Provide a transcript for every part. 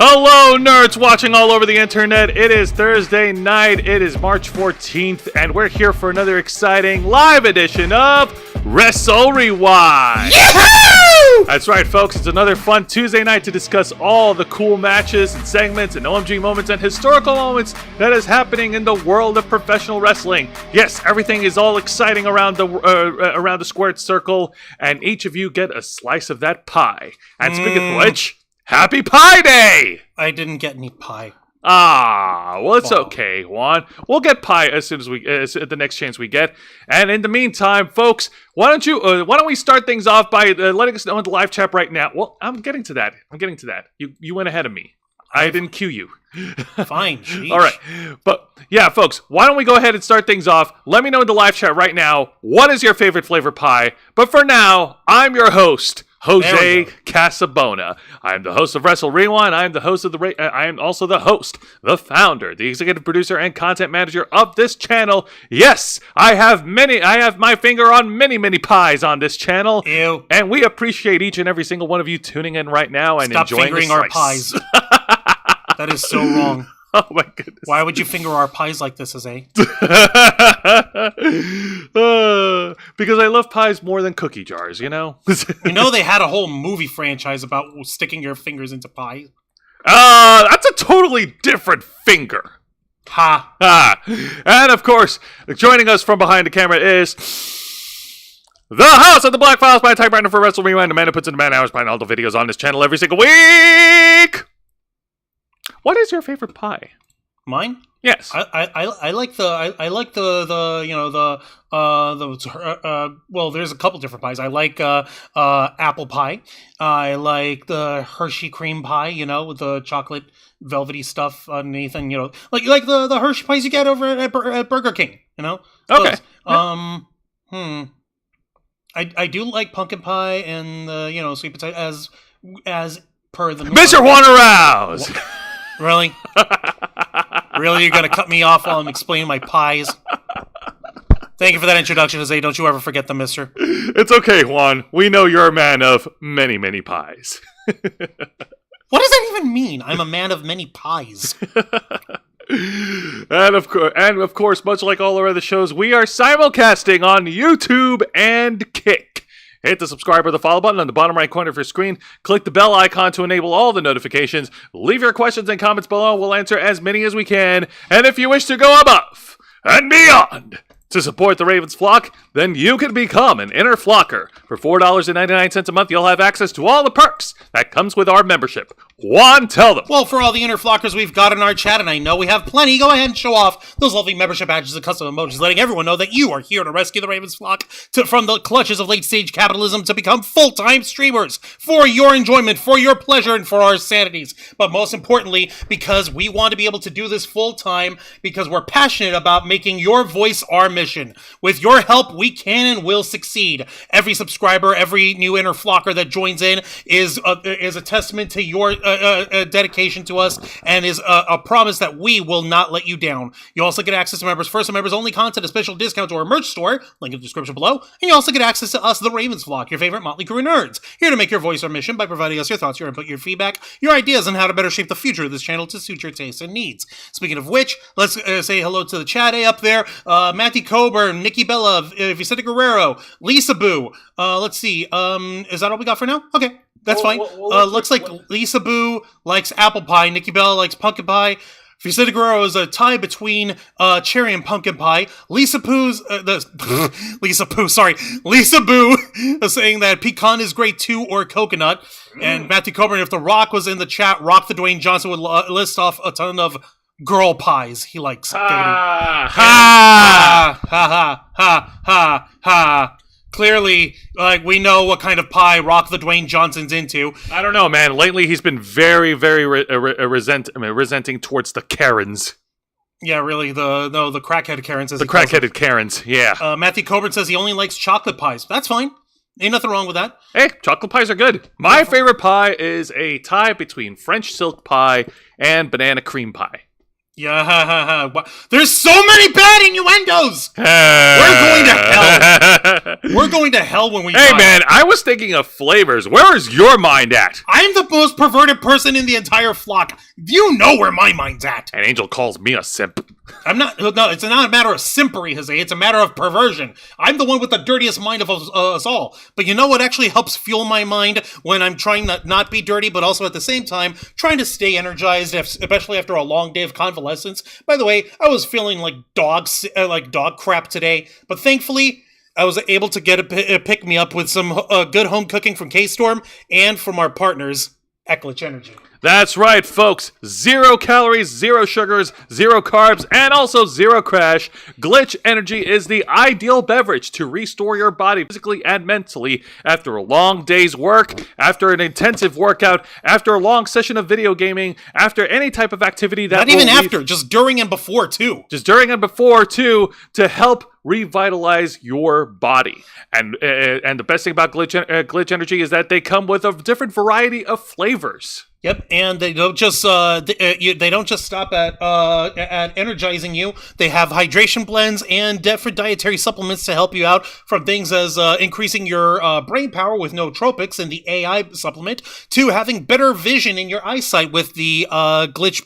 Hello, nerds watching all over the internet. It is Thursday night. It is March 14th, and we're here for another exciting live edition of Wrestle Rewind. Yahoo! That's right, folks. It's another fun Tuesday night to discuss all the cool matches and segments and OMG moments and historical moments that is happening in the world of professional wrestling. Yes, everything is all exciting around the squared circle, and each of you get a slice of that pie. And speaking of which, Happy Pie Day! I didn't get any pie. Well, it's okay, Juan. We'll get pie as soon as the next chance we get. And in the meantime, folks, why don't we start things off by letting us know in the live chat right now? Well, I'm getting to that. You went ahead of me. I didn't cue you. Fine. Sheesh. All right. But yeah, folks, why don't we go ahead and start things off? Let me know in the live chat right now, what is your favorite flavor pie? But for now, I'm your host, Jose Casabona. I am the host of Wrestle Rewind. I am also the host, the founder, the executive producer, and content manager of this channel. Yes, I have my finger on many pies on this channel. Ew. And we appreciate each and every single one of you tuning in right now and Stop enjoying fingering the our slice. pies. That is so wrong. Oh my goodness. Why would you finger our pies like this, Jose? Because I love pies more than cookie jars, you know? You know they had a whole movie franchise about sticking your fingers into pie? That's a totally different finger. Ha. And of course, joining us from behind the camera is the house of the Black Files by typewriter for Wrestle Rewind. The man who puts in the man hours behind all the videos on this channel every single week. What is your favorite pie? Mine? Yes. I like well, there's a couple different pies. I like apple pie. I like the Hershey cream pie, with the chocolate velvety stuff underneath, and like the Hershey pies you get over at Burger King, Okay. Those. I do like pumpkin pie and sweet potato as per the Mr. Juan Arouse. Really? Really? You're going to cut me off while I'm explaining my pies? Thank you for that introduction, Jose. Don't you ever forget them, mister. It's okay, Juan. We know you're a man of many pies. What does that even mean? I'm a man of many pies. And of course, much like all our other shows, we are simulcasting on YouTube and Kick. Hit the subscribe or the follow button on the bottom right corner of your screen. Click the bell icon to enable all the notifications. Leave your questions and comments below. We'll answer as many as we can. And if you wish to go above and beyond to support the Ravens flock, then you can become an inner flocker. For $4.99 a month, you'll have access to all the perks that comes with our membership. Juan, tell them. Well, for all the inner flockers we've got in our chat, and I know we have plenty, go ahead and show off those lovely membership badges and custom emojis, letting everyone know that you are here to rescue the Ravens flock from the clutches of late-stage capitalism to become full-time streamers for your enjoyment, for your pleasure, and for our sanities. But most importantly, because we want to be able to do this full-time, because we're passionate about making your voice our mission. With your help, we can and will succeed. Every subscriber, every new inner flocker that joins in is a testament to your dedication to us, and is a promise that we will not let you down. You also get access to members first and members only content, a special discount to our merch store, link in the description below, and you also get access to us, the Ravens Flock, your favorite motley crew of nerds, here to make your voice our mission by providing us your thoughts, your input, your feedback, your ideas on how to better shape the future of this channel to suit your tastes and needs. Speaking of which, let's say hello to the chat up there. Matty Coburn, Nikki Bella, Vicente Guerrero, Lisa Boo. Let's see. Is that all we got for now? Okay. That's fine. Looks like Lisa Boo likes apple pie. Nikki Bella likes pumpkin pie. Vicente Guerrero is a tie between cherry and pumpkin pie. Lisa Boo is saying that pecan is great too, or coconut. And Matthew Coburn, if The Rock was in the chat, Rock the Dwayne Johnson would list off a ton of girl pies he likes. Ha ha ha ha ha ha. Clearly, we know what kind of pie Rock the Dwayne Johnson's into. I don't know, man. Lately, he's been very resenting towards the Karens. Yeah, really, the crackheaded Karens. The crackheaded Karens, yeah. Matthew Coburn says he only likes chocolate pies. That's fine. Ain't nothing wrong with that. Hey, chocolate pies are good. My favorite pie is a tie between French silk pie and banana cream pie. Yeah, there's so many bad innuendos! We're going to hell. We're going to hell when we Hey, die. man, I was thinking of flavors. Where is your mind at? I'm the most perverted person in the entire flock. You know where my mind's at. And Angel calls me a simp. I'm not. No, it's not a matter of simpery, Jose. It's a matter of perversion. I'm the one with the dirtiest mind of us all. But you know what actually helps fuel my mind when I'm trying to not be dirty, but also at the same time trying to stay energized, especially after a long day of convalescence. By the way, I was feeling like dog crap today, but thankfully I was able to get a pick me up with some good home cooking from K-Storm and from our partners, Glitch Energy. That's right, folks. 0 calories, 0 sugars, 0 carbs, and also 0 crash. Glitch Energy is the ideal beverage to restore your body physically and mentally after a long day's work, after an intensive workout, after a long session of video gaming, after any type of activity that Not even after, just during and before, too. Just during and before, too, to help revitalize your body. And the best thing about Glitch Energy is that they come with a different variety of flavors. Yep, and they don't just they don't just stop at energizing you. They have hydration blends and different dietary supplements to help you out, from things as increasing your brain power with nootropics and the AI supplement, to having better vision in your eyesight with the Glitch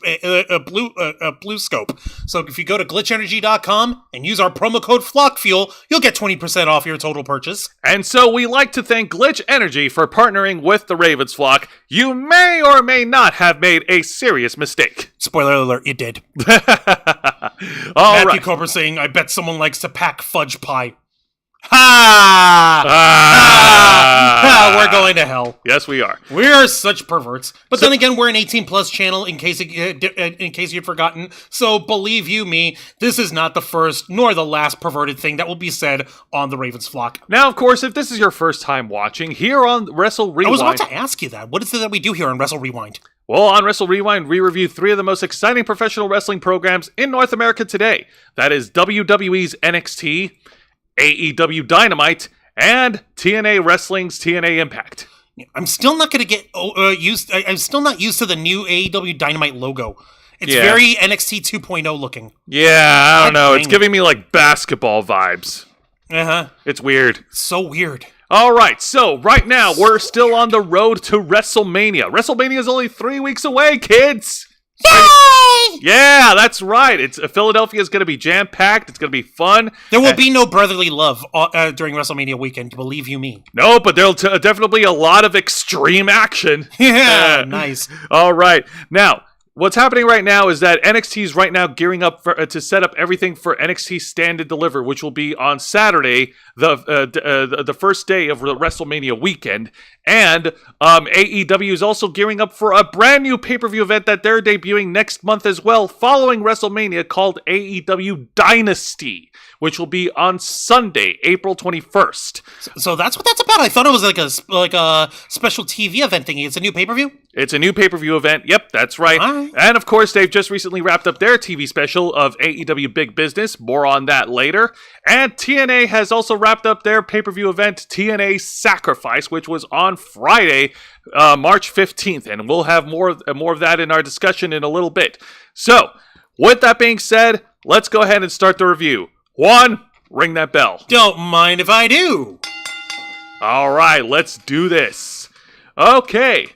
Blue Scope. So if you go to glitchenergy.com and use our promo code FLOCKFUEL, you'll get 20% off your total purchase. And so we like to thank Glitch Energy for partnering with the Ravens flock. You may or may not have made a serious mistake. Spoiler alert, you did. All Matthew right. Cobra saying, I bet someone likes to pack fudge pie. We're going to hell. Yes, we are. We are such perverts. But then again, we're an 18-plus channel, in case you've forgotten. So believe you me, this is not the first nor the last perverted thing that will be said on the Ravens flock. Now, of course, if this is your first time watching, here on Wrestle Rewind... I was about to ask you that. What is it that we do here on Wrestle Rewind? Well, on Wrestle Rewind, we review 3 of the most exciting professional wrestling programs in North America today. That is WWE's NXT, AEW Dynamite, and TNA Wrestling's TNA Impact. I'm still not going to get used. I'm still not used to the new AEW Dynamite logo. It's Yeah. very NXT 2.0 looking. Yeah, I don't know. It's dang it. giving me like basketball vibes. It's weird. So weird. All right, so right now we're still on the road to WrestleMania. WrestleMania is only 3 weeks away, kids. Yay! Yeah, that's right. Philadelphia is going to be jam-packed. It's going to be fun. There will be no brotherly love during WrestleMania weekend, believe you me. No, but there'll definitely be a lot of extreme action. Yeah, nice. All right. Now, what's happening right now is that NXT is right now gearing up to set up everything for NXT Stand and Deliver, which will be on Saturday, the first day of the WrestleMania weekend. And AEW is also gearing up for a brand new pay-per-view event that they're debuting next month as well, following WrestleMania, called AEW Dynasty, which will be on Sunday, April 21st. So that's what that's about. I thought it was like a special TV event thingy. It's a new pay-per-view? It's a new pay-per-view event. Yep, that's right. All right. And of course, they've just recently wrapped up their TV special of AEW Big Business. More on that later. And TNA has also wrapped up their pay-per-view event, TNA Sacrifice, which was on Friday, March 15th. And we'll have more of that in our discussion in a little bit. So, with that being said, let's go ahead and start the review. 1, ring that bell. Don't mind if I do. All right, let's do this. Okay.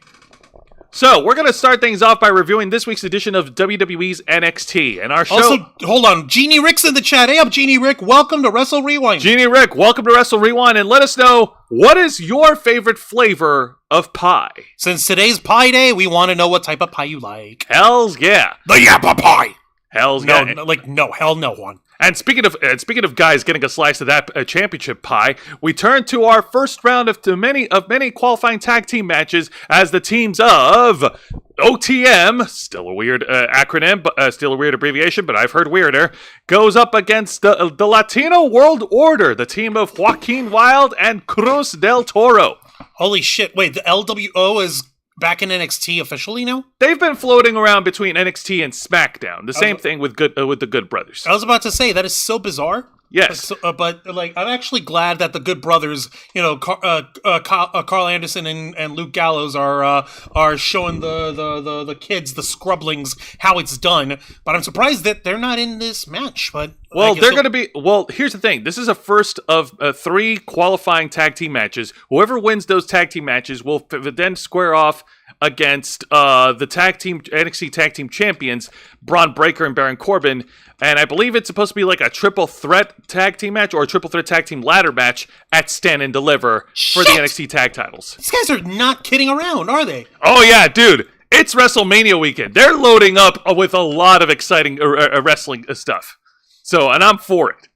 So, we're going to start things off by reviewing this week's edition of WWE's NXT. And our show... Also, hold on. Jeannie Rick's in the chat. Hey up, Jeannie Rick. Welcome to Wrestle Rewind. Jeannie Rick, welcome to Wrestle Rewind, and let us know, what is your favorite flavor of pie? Since today's Pie Day, we want to know what type of pie you like. Hells yeah. The Yappa Pie. Hells No, yeah. no, hell no one. And speaking of guys getting a slice of that championship pie, we turn to our first round of many qualifying tag team matches as the teams of OTM, still a weird acronym, but still a weird abbreviation, but I've heard weirder, goes up against the Latino World Order, the team of Joaquin Wilde and Cruz del Toro. Holy shit. Wait, the LWO is back in NXT officially now? They've been floating around between NXT and SmackDown. The same thing with the Good Brothers. I was about to say, that is so bizarre. Yes. But like, I'm actually glad that the Good Brothers, Carl Anderson and Luke Gallows are showing the kids, the scrublings, how it's done. But I'm surprised that they're not in this match. But well, they're going to be. Well, here's the thing. This is a first of 3 qualifying tag team matches. Whoever wins those tag team matches will then square off against the NXT tag team champions, Braun Breaker and Baron Corbin. And I believe it's supposed to be like a triple threat tag team match or a triple threat tag team ladder match at Stand and Deliver for the NXT tag titles. These guys are not kidding around, are they? Oh, yeah, dude. It's WrestleMania weekend. They're loading up with a lot of exciting wrestling stuff. So, and I'm for it.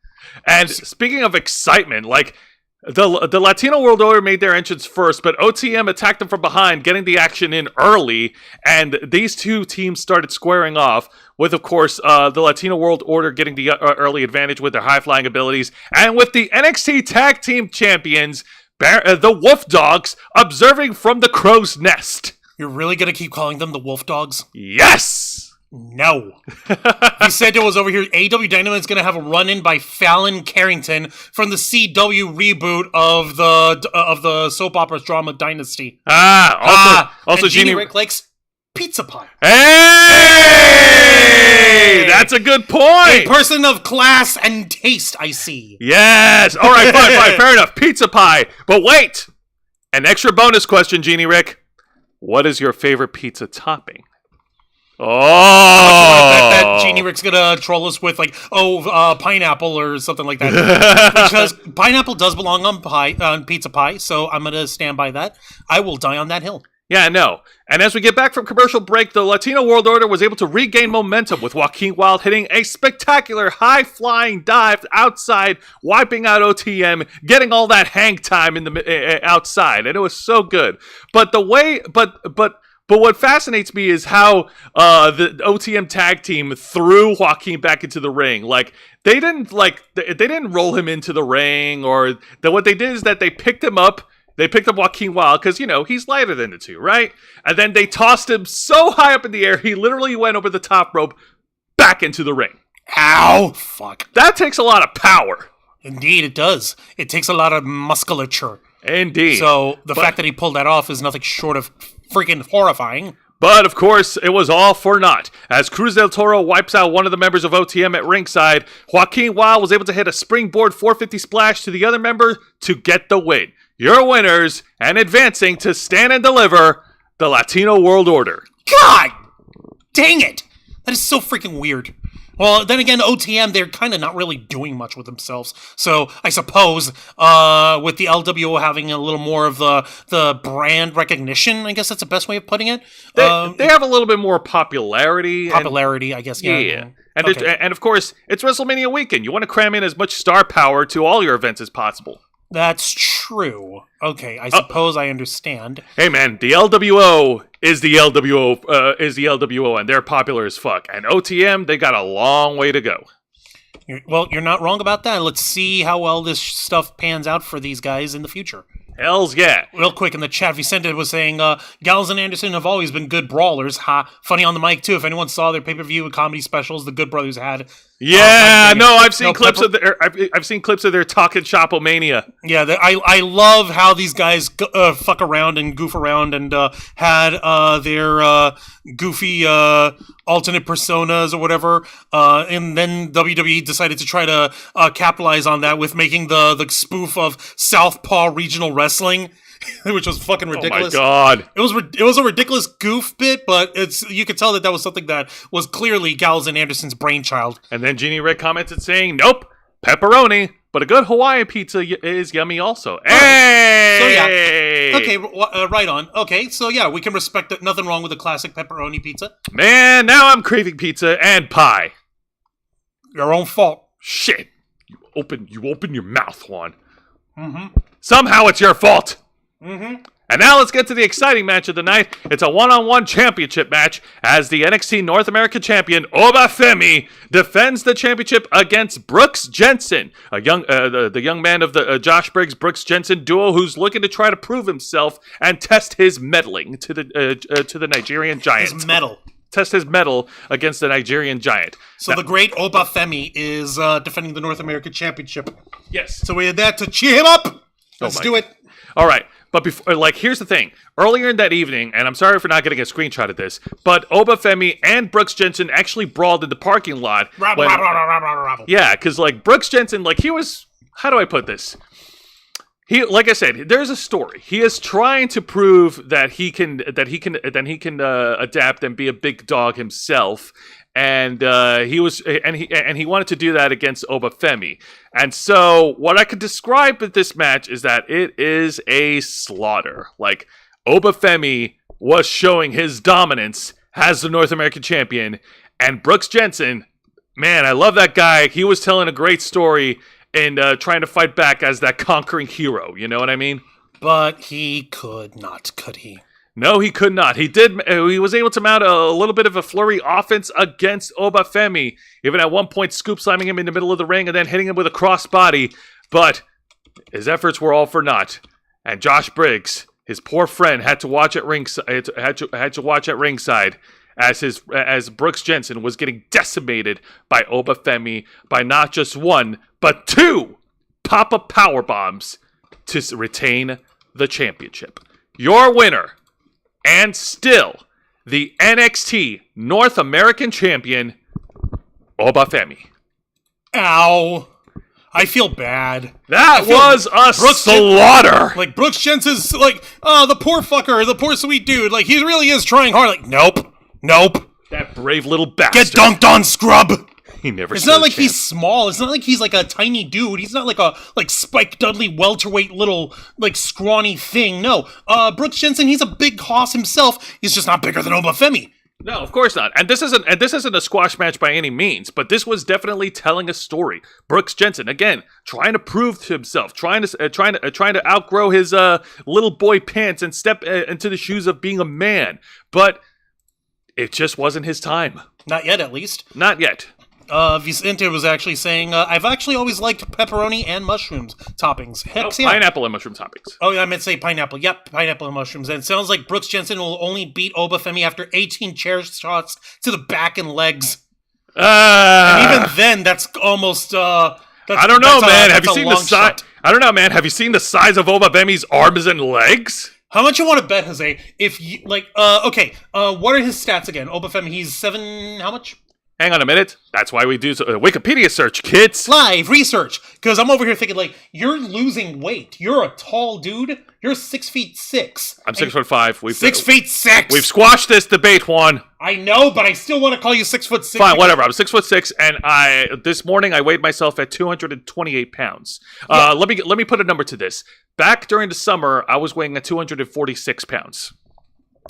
And speaking of excitement, like, the Latino World Order made their entrance first, but OTM attacked them from behind, getting the action in early, and these two teams started squaring off, with, of course, the Latino World Order getting the early advantage with their high-flying abilities, and with the NXT Tag Team Champions, the Wolf Dogs, observing from the crow's nest. You're really going to keep calling them the Wolf Dogs? Yes! No. He said it was over here. AEW Dynamite is going to have a run-in by Fallon Carrington from the CW reboot of the soap opera drama Dynasty. Also Jeannie Rick likes pizza pie. Hey! That's a good point! A person of class and taste, I see. Yes! All right, fine, fair enough. Pizza pie. But wait! An extra bonus question, Jeannie Rick. What is your favorite pizza topping? Oh! That Jeannie Rick's gonna troll us with, like, pineapple or something like that. Because pineapple does belong on pizza pie, so I'm gonna stand by that. I will die on that hill. Yeah, I know. And as we get back from commercial break, the Latino World Order was able to regain momentum with Joaquin Wilde hitting a spectacular high-flying dive outside, wiping out OTM, getting all that hang time in the outside, and it was so good. But what fascinates me is how the OTM tag team threw Joaquin back into the ring. Like they didn't roll him into the ring, or what they did is that they picked him up. They picked up Joaquin Wilde because, he's lighter than the two, right? And then they tossed him so high up in the air, he literally went over the top rope back into the ring. Ow! Fuck. That takes a lot of power. Indeed, it does. It takes a lot of musculature. Indeed. So the fact that he pulled that off is nothing short of freaking horrifying. But, of course, it was all for naught. As Cruz del Toro wipes out one of the members of OTM at ringside, Joaquin Wilde was able to hit a springboard 450 splash to the other member to get the win. Your winners, and advancing to Stand and Deliver, the Latino World Order. God dang it! That is so freaking weird. Well, then again, OTM, they're kind of not really doing much with themselves. So, I suppose, with the LWO having a little more of the brand recognition, I guess that's the best way of putting it. They have a little bit more popularity. I guess, yeah. Yeah. And of course, it's WrestleMania weekend. You want to cram in as much star power to all your events as possible. That's true. Okay, I suppose I understand. Hey man, the LWO is the LWO, and they're popular as fuck. And OTM, they got a long way to go. You're not wrong about that. Let's see how well this stuff pans out for these guys in the future. Hells yeah. Real quick in the chat, Vicente was saying, Gallows and Anderson have always been good brawlers. Ha. Funny on the mic, too. If anyone saw their pay-per-view and comedy specials the Good Brothers had. Yeah, I've seen clips of their Talkin' Shop-O-Mania. Yeah, I love how these guys fuck around and goof around and had their goofy alternate personas or whatever. And then WWE decided to try to capitalize on that with making the spoof of Southpaw Regional Wrestling, which was fucking ridiculous. Oh my god. It was a ridiculous goof bit, but you could tell that was something that was clearly Gallows and Anderson's brainchild. And then Jeannie Rick commented saying, "Nope, pepperoni, but a good Hawaiian pizza is yummy also." Hey! So yeah. Okay, right on. Okay, so yeah, we can respect that. Nothing wrong with a classic pepperoni pizza. Man, now I'm craving pizza and pie. Your own fault. Shit. You open your mouth, Juan. Mm-hmm. Somehow it's your fault. Mm-hmm. And now let's get to the exciting match of the night. It's a one-on-one championship match as the NXT North American champion Obafemi defends the championship against Brooks Jensen, the young man of the Josh Briggs Brooks Jensen duo, who's looking to try to prove himself and test his meddling to the Nigerian giant. His metal. test his mettle against the Nigerian giant. So the great Obafemi is defending the North American Championship. Yes. So we had that to cheer him up. Let's do it. All right. But before, here's the thing. Earlier in that evening, and I'm sorry for not getting a screenshot of this, but Obafemi and Brooks Jensen actually brawled in the parking lot. Yeah, because Brooks Jensen, he was. How do I put this? He, like I said, there's a story. He is trying to prove that he can adapt and be a big dog himself. And he wanted to do that against Obafemi. And so what I could describe with this match is that it is a slaughter. Obafemi was showing his dominance as the North American champion, and Brooks Jensen, man, I love that guy. He was telling a great story and trying to fight back as that conquering hero. You know what I mean? But he could not, could he? No, he could not. He did. He was able to mount a little bit of a flurry offense against Obafemi, even at one point scoop slamming him in the middle of the ring and then hitting him with a crossbody. But his efforts were all for naught. And Josh Briggs, his poor friend, had to watch at ringside. Had to watch at ringside as Brooks Jensen was getting decimated by Obafemi by not just one but two pop-up power bombs to retain the championship. Your winner, and still the NXT North American champion, Obafemi. Ow. I feel bad. That was a slaughter. Brooks Jensen's the poor fucker, the poor sweet dude. He really is trying hard. Nope. That brave little bastard. Get dunked on, scrub. He never. It's not like he's small. It's not like he's a tiny dude. He's not like a Spike Dudley welterweight little scrawny thing. No, Brooks Jensen, he's a big hoss himself. He's just not bigger than Obafemi. No, of course not. And this isn't a squash match by any means, but this was definitely telling a story. Brooks Jensen, again, trying to prove to himself, trying to outgrow his little boy pants and step into the shoes of being a man. But it just wasn't his time. Not yet, at least. Not yet. Vicente was actually saying, I've actually always liked pepperoni and mushrooms toppings. Heck, yeah. Pineapple and mushroom toppings. Oh, yeah, I meant to say pineapple. Yep, pineapple and mushrooms. And it sounds like Brooks Jensen will only beat Obafemi after 18 chair shots to the back and legs. And even then, that's almost... I don't know, man. Have you seen the size? I don't know, man. Have you seen the size of Obafemi's arms and legs? How much you want to bet, Jose? If you, what are his stats again? Obafemi, he's 7, how much? Hang on a minute. That's why we do a Wikipedia search, kids. Live research. Because I'm over here thinking, you're losing weight. You're a tall dude. You're 6'6". I'm 6'5". 6 feet 6. We've squashed this debate, Juan. I know, but I still want to call you 6'6". Fine, whatever. I'm 6'6", and this morning I weighed myself at 228 pounds. Yeah. Let me put a number to this. Back during the summer, I was weighing at 246 pounds.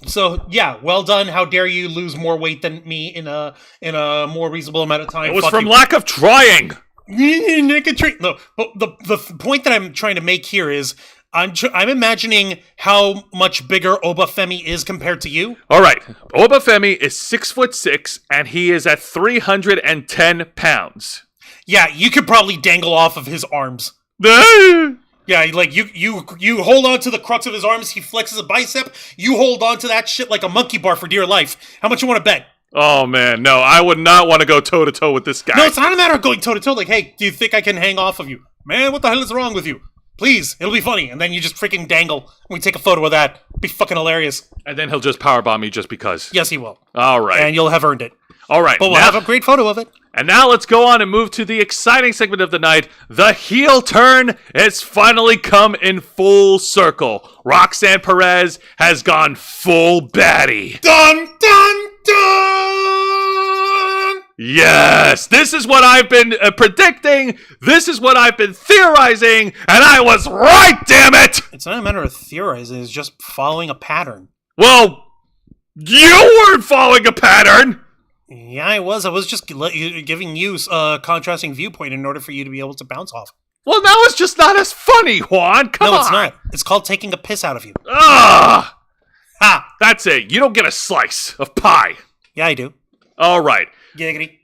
So yeah, well done. How dare you lose more weight than me in a more reasonable amount of time? It was from lack of trying. No, but the point that I'm trying to make here is I'm imagining how much bigger Obafemi is compared to you. All right, Obafemi is 6'6", and he is at 310 pounds. Yeah, you could probably dangle off of his arms. Yeah, you hold on to the crux of his arms, he flexes a bicep, you hold on to that shit like a monkey bar for dear life. How much you want to bet? Oh, man, no, I would not want to go toe-to-toe with this guy. No, it's not a matter of going toe-to-toe. Hey, do you think I can hang off of you? Man, what the hell is wrong with you? Please, it'll be funny. And then you just freaking dangle. And we take a photo of that. It'll be fucking hilarious. And then he'll just powerbomb me just because. Yes, he will. All right. And you'll have earned it. All right. But we'll have a great photo of it. And now let's go on and move to the exciting segment of the night. The heel turn has finally come in full circle. Roxanne Perez has gone full baddie. Dun, dun, dun! Yes, this is what I've been predicting. This is what I've been theorizing. And I was right, damn it! It's not a matter of theorizing. It's just following a pattern. Well, you weren't following a pattern. Yeah, I was. I was just giving you a contrasting viewpoint in order for you to be able to bounce off. Well, now it's just not as funny, Juan. Come on. No, it's not. It's called taking a piss out of you. Ah! Ha! That's it. You don't get a slice of pie. Yeah, I do. All right. Giggity.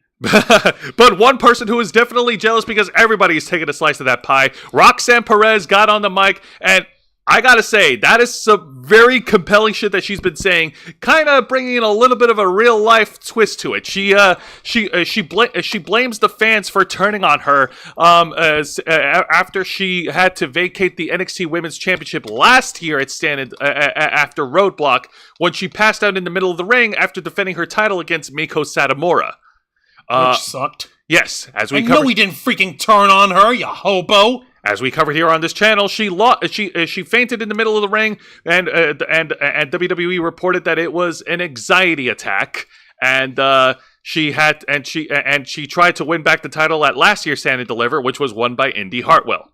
But one person who is definitely jealous because everybody is taking a slice of that pie, Roxanne Perez got on the mic and I gotta say, that is some very compelling shit that she's been saying, kind of bringing in a little bit of a real life twist to it. She blames the fans for turning on her after she had to vacate the NXT Women's Championship last year at after Roadblock, when she passed out in the middle of the ring after defending her title against Miko Satomura. Which sucked. Yes, as we know we didn't freaking turn on her, you hobo. As we covered here on this channel, she fainted in the middle of the ring, and WWE reported that it was an anxiety attack, and she tried to win back the title at last year's Stand and Deliver, which was won by Indy Hartwell,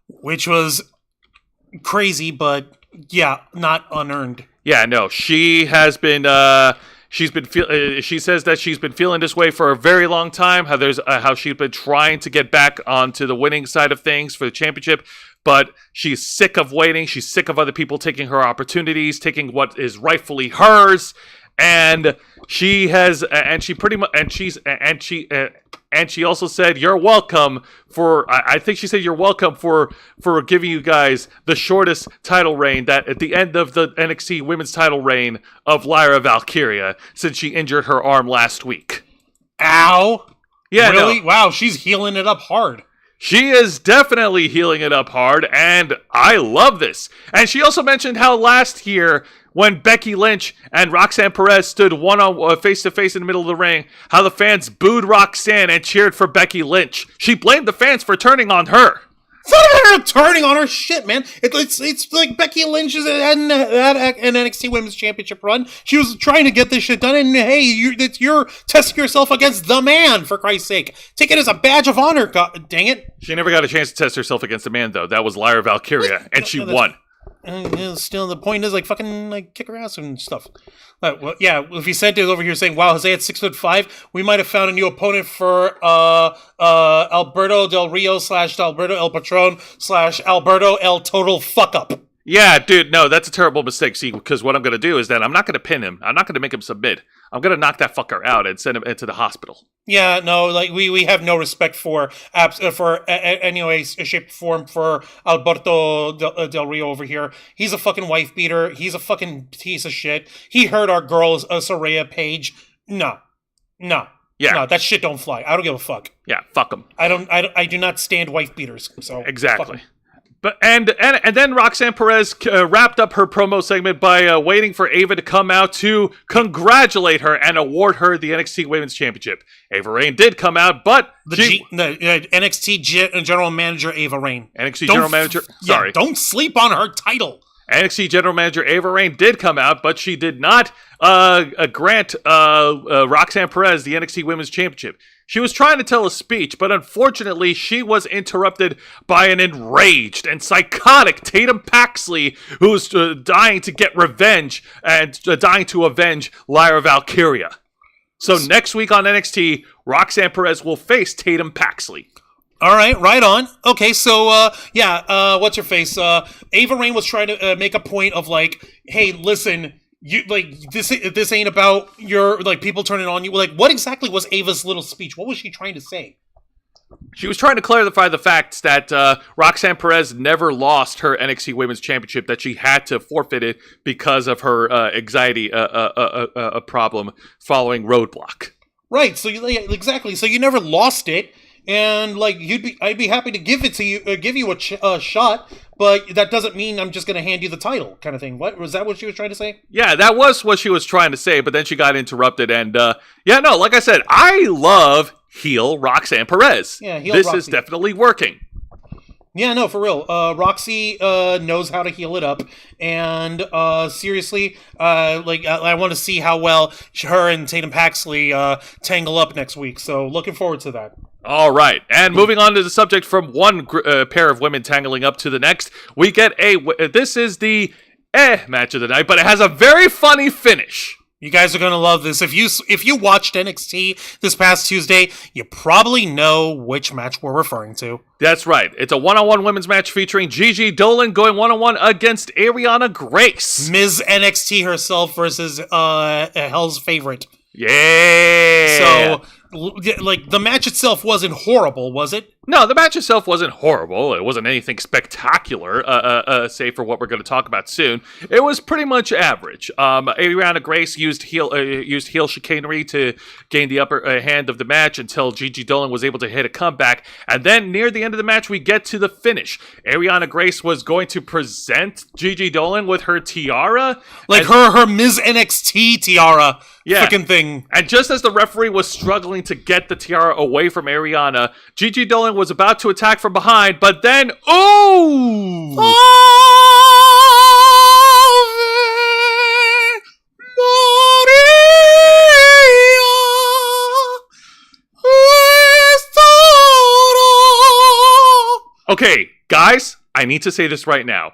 which was crazy, but yeah, not unearned. Yeah, no, she has been. She says that she's been feeling this way for a very long time. How she's been trying to get back onto the winning side of things for the championship, but she's sick of waiting. She's sick of other people taking her opportunities, taking what is rightfully hers. And she has, and she pretty much, and she also said, "You're welcome for." I think she said, "You're welcome for giving you guys the shortest title reign that at the end of the NXT Women's title reign of Lyra Valkyria, since she injured her arm last week." Ow! Yeah, really? No. Wow, she's healing it up hard. She is definitely healing it up hard, and I love this. And she also mentioned how last year, when Becky Lynch and Roxanne Perez stood face-to-face in the middle of the ring, how the fans booed Roxanne and cheered for Becky Lynch. She blamed the fans for turning on her. It's not her turning on her shit, man. It's like Becky Lynch had an NXT Women's Championship run. She was trying to get this shit done, and hey, you're testing yourself against the man, for Christ's sake. Take it as a badge of honor, God dang it. She never got a chance to test herself against the man, though. That was Lyra Valkyria, and she won. Still, the point is, fucking, kick her ass and stuff. Well, yeah, if you said it over here saying, wow, Jose at 6'5", we might have found a new opponent for Alberto Del Rio / Alberto El Patron / Alberto El Total Fuck Up. Yeah, dude, no, that's a terrible mistake. See, because what I'm going to do is that I'm not going to pin him. I'm not going to make him submit. I'm going to knock that fucker out and send him into the hospital. Yeah, no, we have no respect for any way, shape, form for Alberto Del Rio over here. He's a fucking wife beater. He's a fucking piece of shit. He hurt our girl, Saraya Page. No. Yeah. No, that shit don't fly. I don't give a fuck. Yeah, fuck him. I do not stand wife beaters. So exactly. But and then Roxanne Perez wrapped up her promo segment by waiting for Ava to come out to congratulate her and award her the NXT Women's Championship. Ava Raine did come out, but the NXT General Manager Ava Raine. General Manager. Sorry, yeah, don't sleep on her title. NXT General Manager Ava Raine did come out, but she did not grant Roxanne Perez the NXT Women's Championship. She was trying to tell a speech, but unfortunately, she was interrupted by an enraged and psychotic Tatum Paxley, who was dying to get revenge and dying to avenge Lyra Valkyria. So next week on NXT, Roxanne Perez will face Tatum Paxley. All right, right on. Okay, so, what's her face? Ava Raine was trying to make a point of, hey, listen, you this ain't about your, people turning on you. What exactly was Ava's little speech? What was she trying to say? She was trying to clarify the fact that Roxanne Perez never lost her NXT Women's Championship, that she had to forfeit it because of her anxiety problem following Roadblock. Right, so exactly. So you never lost it. And I'd be happy to give it to you, give you a shot, but that doesn't mean I'm just going to hand you the title, kind of thing. What was that? What she was trying to say? Yeah, that was what she was trying to say, but then she got interrupted. And like I said, I love heel Roxanne Perez. Yeah, this Roxy is definitely working. Yeah, no, for real. Roxy knows how to heal it up, and seriously, I want to see how well her and Tatum Paxley tangle up next week. So looking forward to that. All right, and moving on to the subject from one pair of women tangling up to the next, we get this is the match of the night, but it has a very funny finish. You guys are going to love this. If you watched NXT this past Tuesday, you probably know which match we're referring to. That's right. It's a one-on-one women's match featuring Gigi Dolan going one-on-one against Ariana Grace. Ms. NXT herself versus Hell's Favorite. Yeah. So, the match itself wasn't horrible, was it? No, the match itself wasn't horrible. It wasn't anything spectacular, save for what we're going to talk about soon. It was pretty much average. Ariana Grace used heel chicanery to gain the upper hand of the match until Gigi Dolan was able to hit a comeback. And then near the end of the match, we get to the finish. Ariana Grace was going to present Gigi Dolan with her tiara. Like her Ms. NXT tiara. Yeah. Fucking thing. And just as the referee was struggling to get the tiara away from Ariana, Gigi Dolan was about to attack from behind, but then, ooh! Okay, guys, I need to say this right now.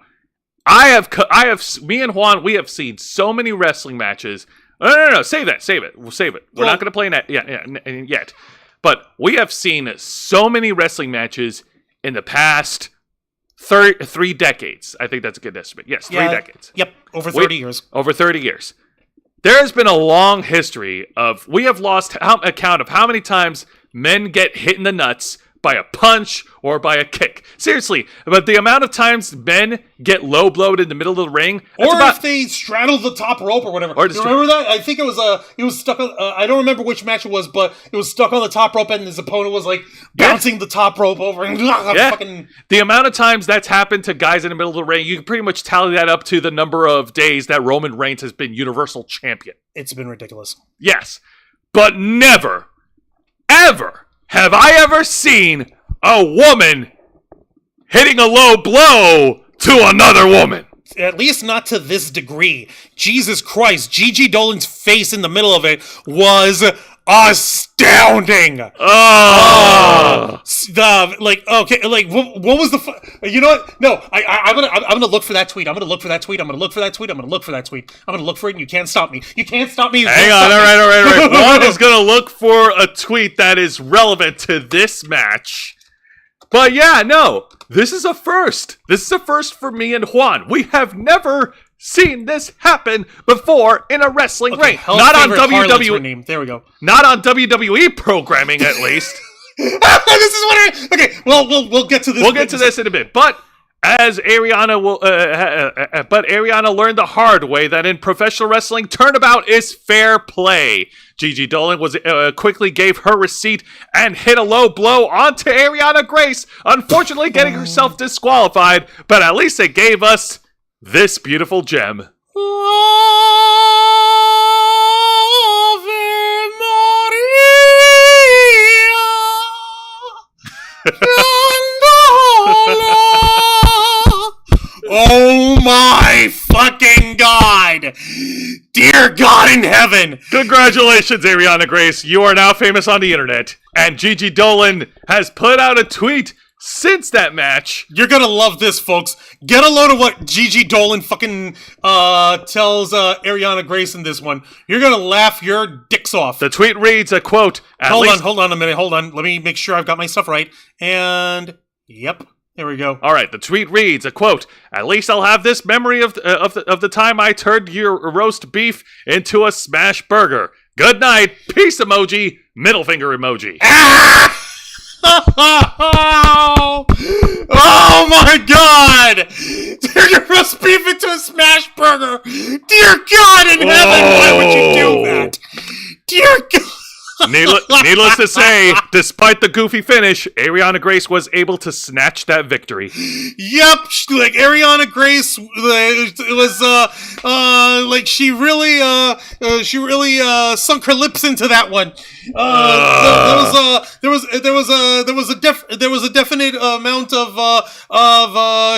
Me and Juan, we have seen so many wrestling matches. No, save it. We'll save it. We're not going to play that yet. But we have seen so many wrestling matches in the past 3 decades. I think that's a good estimate. Yes, 3 decades. Yep, over 30 years. Over 30 years. There has been a long history of, we have lost account of how many times men get hit in the nuts by a punch or by a kick. Seriously, but the amount of times men get low blowed in the middle of the ring, if they straddle the top rope or whatever. You remember that? I think it was stuck on. I don't remember which match it was, but it was stuck on the top rope, and his opponent was like bouncing the top rope over. And the amount of times that's happened to guys in the middle of the ring, you can pretty much tally that up to the number of days that Roman Reigns has been Universal Champion. It's been ridiculous. Yes, but never, ever have I ever seen a woman hitting a low blow to another woman. At least not to this degree. Jesus Christ, Gigi Dolan's face in the middle of it was astounding. Oh. What was the? You know what? No, I'm gonna look for that tweet. I'm gonna look for that tweet. I'm gonna look for that tweet. I'm gonna look for that tweet. I'm gonna look for it, and you can't stop me. You can't stop me. Hang on. All right. Juan is gonna look for a tweet that is relevant to this match. But yeah, no, this is a first. This is a first for me and Juan. We have never seen this happen before in a wrestling ring. Not on WWE. There we go. Not on WWE programming, at least. This is what okay. Well, we'll get to this. We'll get to this in a bit, but as Ariana Ariana learned the hard way that in professional wrestling, turnabout is fair play. Gigi Dolan quickly gave her receipt and hit a low blow onto Ariana Grace, unfortunately getting herself disqualified, but at least it gave us this beautiful gem. Oh my fucking God! Dear God in heaven! Congratulations, Ariana Grace. You are now famous on the internet. And Gigi Dolan has put out a tweet since that match. You're gonna love this, folks. Get a load of what Gigi Dolan fucking tells Ariana Grace in this one. You're gonna laugh your dicks off. The tweet reads a quote. Hold on a minute. Hold on. Let me make sure I've got my stuff right. And yep. There we go. All right, the tweet reads, a quote, "At least I'll have this memory of the time I turned your roast beef into a smash burger. Good night, peace emoji, middle finger emoji." Oh my God! Turn your roast beef into a smash burger! Dear God in heaven, why would you do that? Dear God! Needless to say, despite the goofy finish, Ariana Grace was able to snatch that victory. Yep, like Ariana Grace was like she really sunk her lips into that one. There was a definite amount of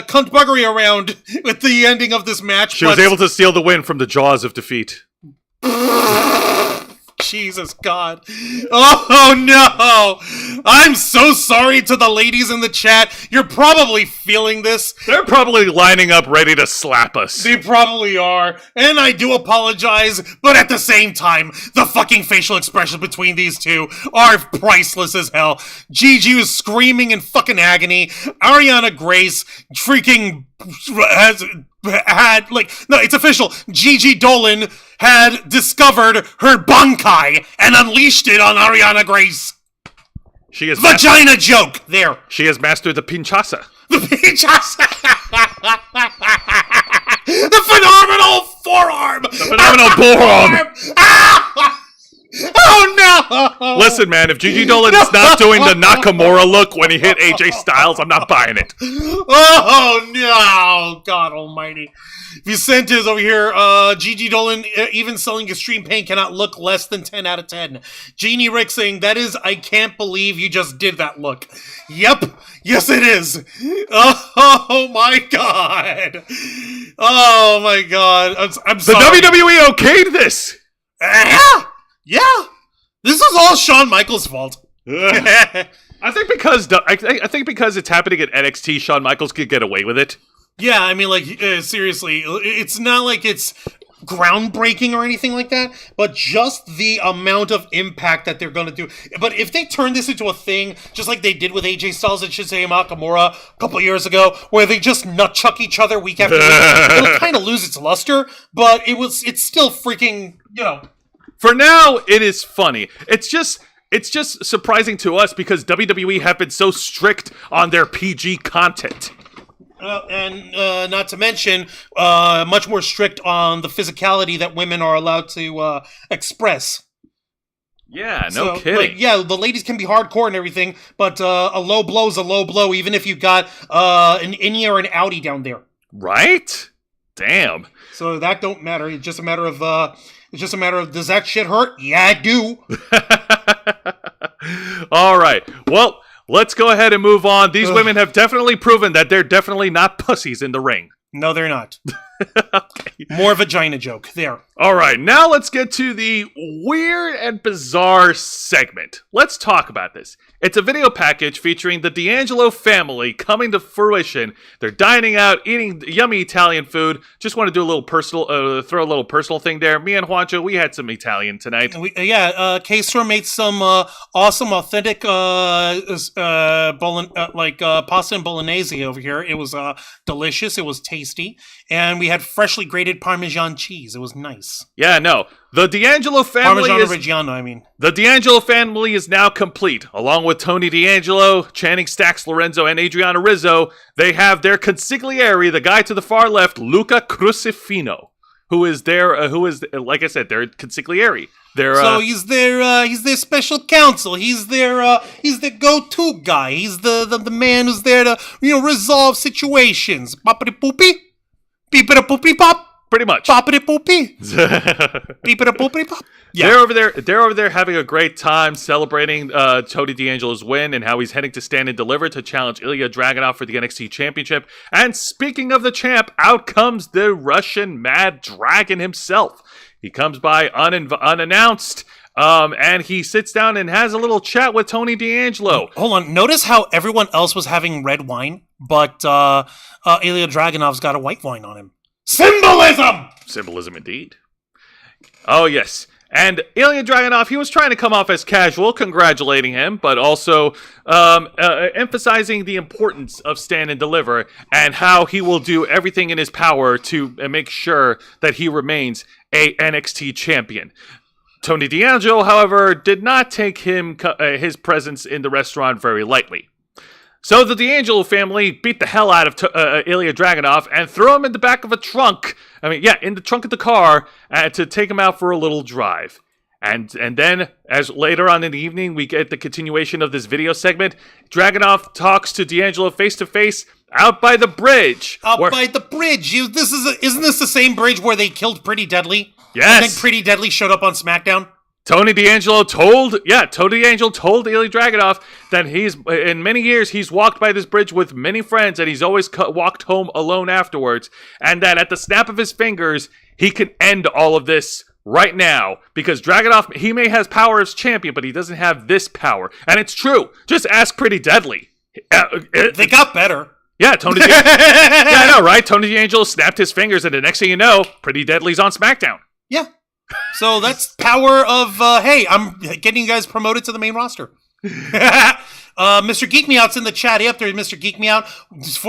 cunt buggery around with the ending of this match. She was able to steal the win from the jaws of defeat. Jesus God. Oh no! I'm so sorry to the ladies in the chat. You're probably feeling this. They're probably lining up ready to slap us. They probably are. And I do apologize, but at the same time, the fucking facial expressions between these two are priceless as hell. Gigi was screaming in fucking agony. Ariana Grace freaking it's official. Gigi Dolan had discovered her bunkai and unleashed it on Ariana Grace. She has Vagina joke! There. She has mastered the pinchasa. The pinchasa! The phenomenal forearm! The phenomenal forearm! Oh no! Listen, man, if Gigi Dolan is not doing the Nakamura look when he hit AJ Styles, I'm not buying it. Oh no! God almighty. Vicente is over here. Gigi Dolan, even selling extreme pain, cannot look less than 10 out of 10. Jeannie Rick saying, that is, I can't believe you just did that look. Yep. Yes, it is. Oh my God. Oh my God. I'm sorry. The WWE okayed this. Yeah. This is all Shawn Michaels' fault. I think because it's happening at NXT, Shawn Michaels could get away with it. Yeah, I mean, like, seriously, it's not like it's groundbreaking or anything like that, but just the amount of impact that they're going to do. But if they turn this into a thing, just like they did with AJ Styles and Shinsuke Nakamura a couple of years ago, where they just nut-chuck each other week after week, it'll kind of lose its luster, but it's still freaking, For now, it is funny. It's just surprising to us because WWE have been so strict on their PG content. And not to mention, much more strict on the physicality that women are allowed to express. Yeah, no kidding. Like, yeah, the ladies can be hardcore and everything, but a low blow's a low blow, even if you've got an innie or an outie down there. Right? Damn. So that don't matter. It's just a matter of does that shit hurt? Yeah, it do. All right. Well, let's go ahead and move on. These women have definitely proven that they're definitely not pussies in the ring. No, they're not. Okay. More vagina joke. There. All right. Now let's get to the weird and bizarre segment. Let's talk about this. It's a video package featuring the D'Angelo family coming to fruition. They're dining out, eating yummy Italian food. Just want to do a little personal, throw a little personal thing there. Me and Juancho, we had some Italian tonight. K-Store made some awesome, authentic pasta and bolognese over here. It was delicious. It was tasty. And we had freshly grated Parmesan cheese. It was nice. Yeah, no. The D'Angelo family The D'Angelo family is now complete. Along with Tony D'Angelo, Channing Stax Lorenzo, and Adriana Rizzo, they have their consigliere, the guy to the far left, Luca Crucifino, who is like I said, their consigliere. He's their special counsel. He's their go-to guy. He's the man who's there to resolve situations. Poppity poopy, beepity poopy pop. Pretty much. Poppity poopy. Beepity poopy pop. Yeah. They're over there having a great time celebrating Tony D'Angelo's win and how he's heading to Stand and Deliver to challenge Ilya Dragunov for the NXT Championship. And speaking of the champ, out comes the Russian Mad Dragon himself. He comes by unannounced, and he sits down and has a little chat with Tony D'Angelo. Hold on. Notice how everyone else was having red wine, but Ilya Dragunov's got a white wine on him. Symbolism! Symbolism indeed. Oh, yes. And Ilya Dragunov, he was trying to come off as casual, congratulating him, but also emphasizing the importance of Stand and Deliver and how he will do everything in his power to make sure that he remains a NXT champion. Tony D'Angelo, however, did not take his presence in the restaurant very lightly. So the D'Angelo family beat the hell out of Ilya Dragunov and threw him in the back of a trunk. In the trunk of the car to take him out for a little drive. And then, as later on in the evening, we get the continuation of this video segment. Dragunov talks to D'Angelo face to face out by the bridge. By the bridge. Isn't this the same bridge where they killed Pretty Deadly? Yes. I think Pretty Deadly showed up on SmackDown. Tony D'Angelo told Ilya Dragunov that in many years he's walked by this bridge with many friends and he's always walked home alone afterwards, and that at the snap of his fingers he can end all of this right now because Dragunov, he may have power as champion, but he doesn't have this power, and it's true. Just ask Pretty Deadly. They got better. Yeah, Tony. Yeah, I know, right? Tony D'Angelo snapped his fingers, and the next thing you know, Pretty Deadly's on SmackDown. Yeah. So that's power of, hey, I'm getting you guys promoted to the main roster. Mr. Geek Me Out's in the chat. Hey, up there, Mr. Geek Me Out.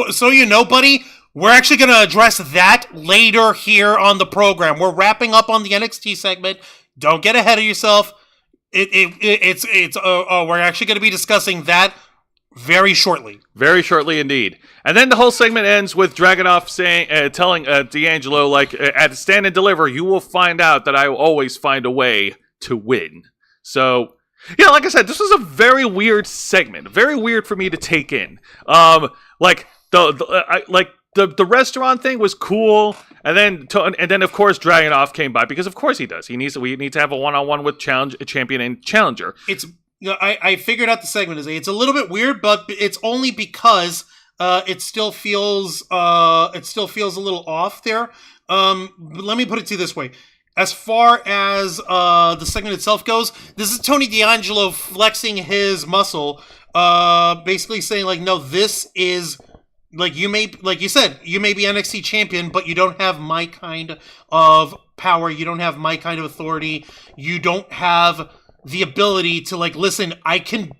So you know, buddy, we're actually going to address that later here on the program. We're wrapping up on the NXT segment. Don't get ahead of yourself. We're actually going to be discussing that very shortly. Very shortly indeed. And then the whole segment ends with Dragunov telling D'Angelo, like, at Stand and Deliver, you will find out that I will always find a way to win. So, yeah, like I said, this was a very weird segment. Very weird for me to take in. Like, the restaurant thing was cool, and then of course Dragunov came by, because of course he does. We need to have a one-on-one with champion and challenger. I figured out the segment is it's a little bit weird, but it's only because it still feels a little off there. Let me put it to you this way. As far as the segment itself goes, this is Tony D'Angelo flexing his muscle, basically saying like, no, this is like, like you said, you may be NXT champion, but you don't have my kind of power. You don't have my kind of authority. You don't have the ability to like, listen, I can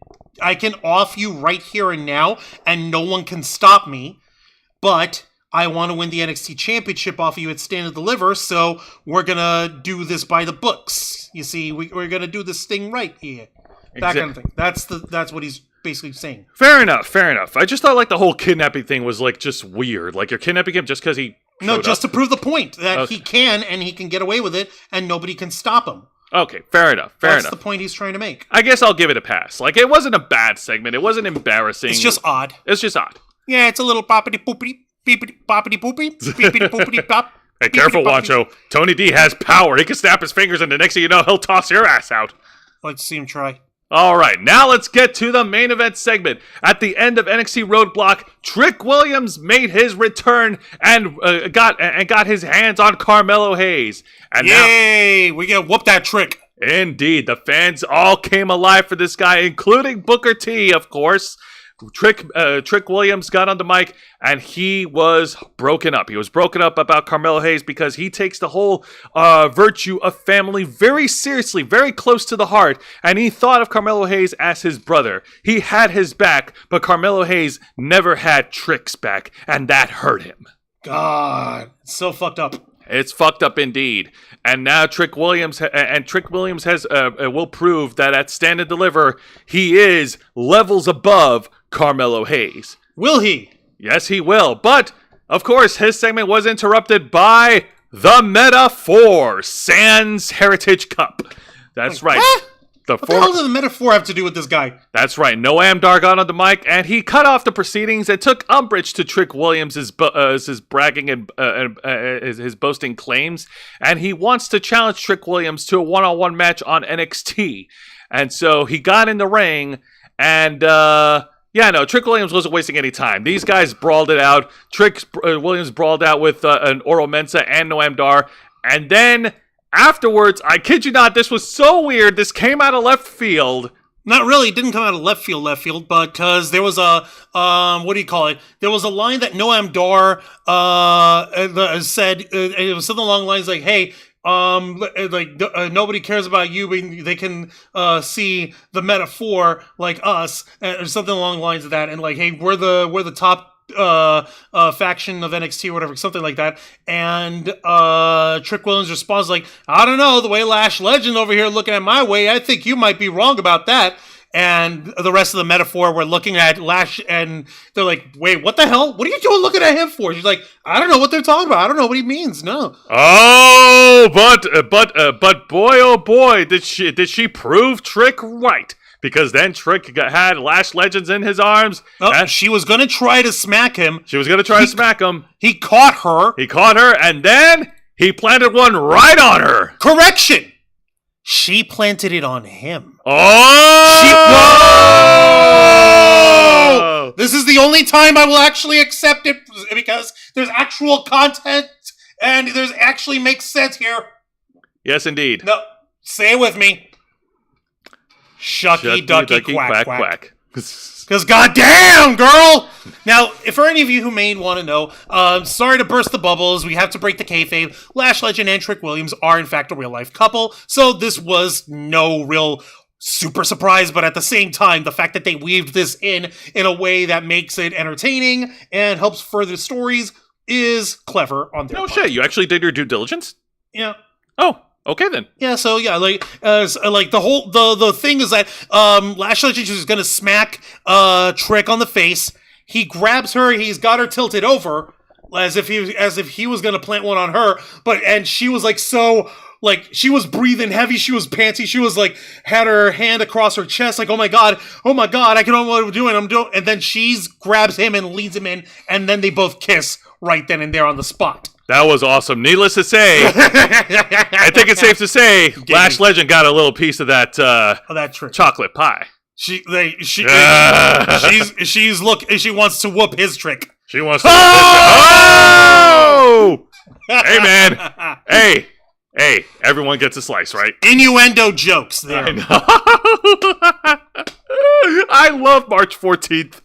off you right here and now, and no one can stop me. But I want to win the NXT championship off of you at Stand and Deliver, so we're gonna do this by the books. You see, we're gonna do this thing right here. That kind of thing. That's what he's basically saying. Fair enough. I just thought like the whole kidnapping thing was like just weird. Like you're kidnapping him just because he just to prove the point that he can get away with it, and nobody can stop him. Okay, fair enough. That's the point he's trying to make. I guess I'll give it a pass. Like, it wasn't a bad segment. It wasn't embarrassing. It's just odd. Yeah, it's a little poppity poopity, beepity poppity poopy, beepity poopity pop. Hey, careful, Wancho. Tony D has power. He can snap his fingers, and the next thing you know, he'll toss your ass out. Let's see him try. All right, now let's get to the main event segment. At the end of NXT Roadblock, Trick Williams made his return and got his hands on Carmelo Hayes. And yay! We get whoop that Trick. Indeed, the fans all came alive for this guy, including Booker T, of course. Trick Williams got on the mic, and he was broken up. He was broken up about Carmelo Hayes because he takes the whole virtue of family very seriously, very close to the heart, and he thought of Carmelo Hayes as his brother. He had his back, but Carmelo Hayes never had Trick's back, and that hurt him. God, it's so fucked up. It's fucked up indeed. And now Trick Williams has will prove that at Stand and Deliver, he is levels above Carmelo Hayes. Will he? Yes, he will. But, of course, his segment was interrupted by the Meta-4 Sans Heritage Cup. That's right. What? What the hell does the Meta-4 have to do with this guy? That's right. Noam Dar got on the mic, and he cut off the proceedings and took umbrage to Trick Williams' his bragging and his boasting claims. And he wants to challenge Trick Williams to a one-on-one match on NXT. And so he got in the ring, and Trick Williams wasn't wasting any time. These guys brawled it out. Trick Williams brawled out with an Oro Mensah and Noam Dar, and then afterwards, I kid you not, this was so weird. This came out of left field. Not really. It didn't come out of left field, but because there was a, There was a line that Noam Dar said. It was something along the lines like, hey, nobody cares about you, but they can see the Meta-4 like us, or something along the lines of that. And like, hey, we're the top faction of NXT or whatever, something like that. And Trick Williams responds like, I don't know, the way Lash Legend over here looking at my way, I think you might be wrong about that. And the rest of the Meta-4 were looking at Lash, and they're like, wait, what the hell? What are you doing looking at him for? She's like, I don't know what they're talking about. I don't know what he means. No. Oh, but boy, oh boy, did she prove Trick right. Because then Trick had Lash Legends in his arms. Oh, she was going to try to smack him. He caught her. And then he planted one right on her. Correction. She planted it on him. Oh! This is the only time I will actually accept it, because there's actual content and there's actually makes sense here. Yes, indeed. No, say it with me. Shucky ducky quack quack. Because goddamn, girl! Now, for any of you who may want to know, sorry to burst the bubbles, we have to break the kayfabe. Lash Legend and Trick Williams are in fact a real-life couple, so this was no real super surprise, but at the same time, the fact that they weaved this in a way that makes it entertaining and helps further stories is clever on their part. No shit, you actually did your due diligence? Yeah. Oh, Okay, then. Yeah, so yeah, like the thing is that Lash Legend is gonna smack Trick on the face. He grabs her, he's got her tilted over as if he was gonna plant one on her, and she was like she was breathing heavy, she was panty, she was like had her hand across her chest, like oh my god, I can know what I'm doing, and then she grabs him and leads him in, and then they both kiss right then and there on the spot. That was awesome. Needless to say, I think it's safe to say Lash Legend got a little piece of that Trick chocolate pie. She wants to whoop his Trick. She wants to whoop his trick. Hey man. Hey, everyone gets a slice, right? Innuendo jokes there. I know. I love March 14th.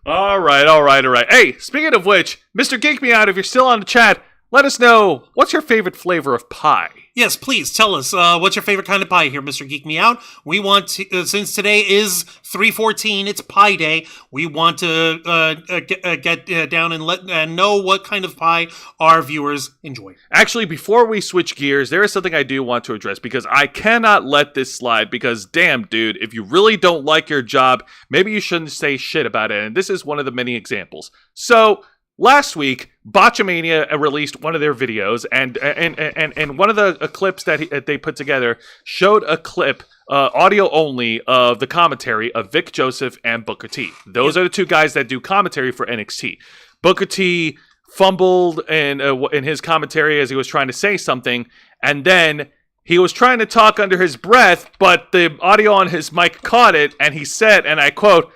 All right. Hey, speaking of which, Mr. Geek Me Out, if you're still on the chat, let us know, what's your favorite flavor of pie? Yes, please tell us what's your favorite kind of pie here, Mr. Geek Me Out. We want to, since today is 3/14, it's Pie Day. We want to get down and know what kind of pie our viewers enjoy. Actually, before we switch gears, there is something I do want to address because I cannot let this slide because, damn, dude, if you really don't like your job, maybe you shouldn't say shit about it. And this is one of the many examples. So, last week, Botchamania released one of their videos, and one of the clips that they put together showed a clip, audio only, of the commentary of Vic Joseph and Booker T. Those are the two guys that do commentary for NXT. Booker T fumbled in his commentary as he was trying to say something, and then he was trying to talk under his breath, but the audio on his mic caught it, and he said, and I quote,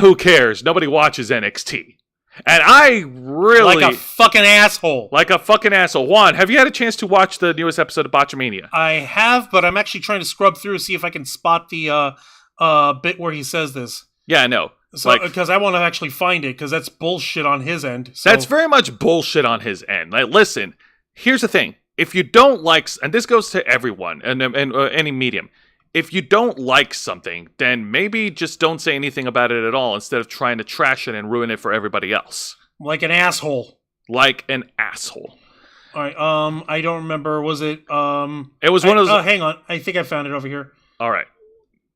who cares? Nobody watches NXT. And I really... Like a fucking asshole. Juan, have you had a chance to watch the newest episode of Botchamania? I have, but I'm actually trying to scrub through see if I can spot the bit where he says this. Yeah, I know. So, because I want to actually find it, because that's bullshit on his end. So. That's very much bullshit on his end. Like, listen, here's the thing. If you don't like... And this goes to everyone, and any medium. If you don't like something, then maybe just don't say anything about it at all instead of trying to trash it and ruin it for everybody else. Like an asshole. All right, I don't remember, was it, It was one of those... hang on, I think I found it over here. All right.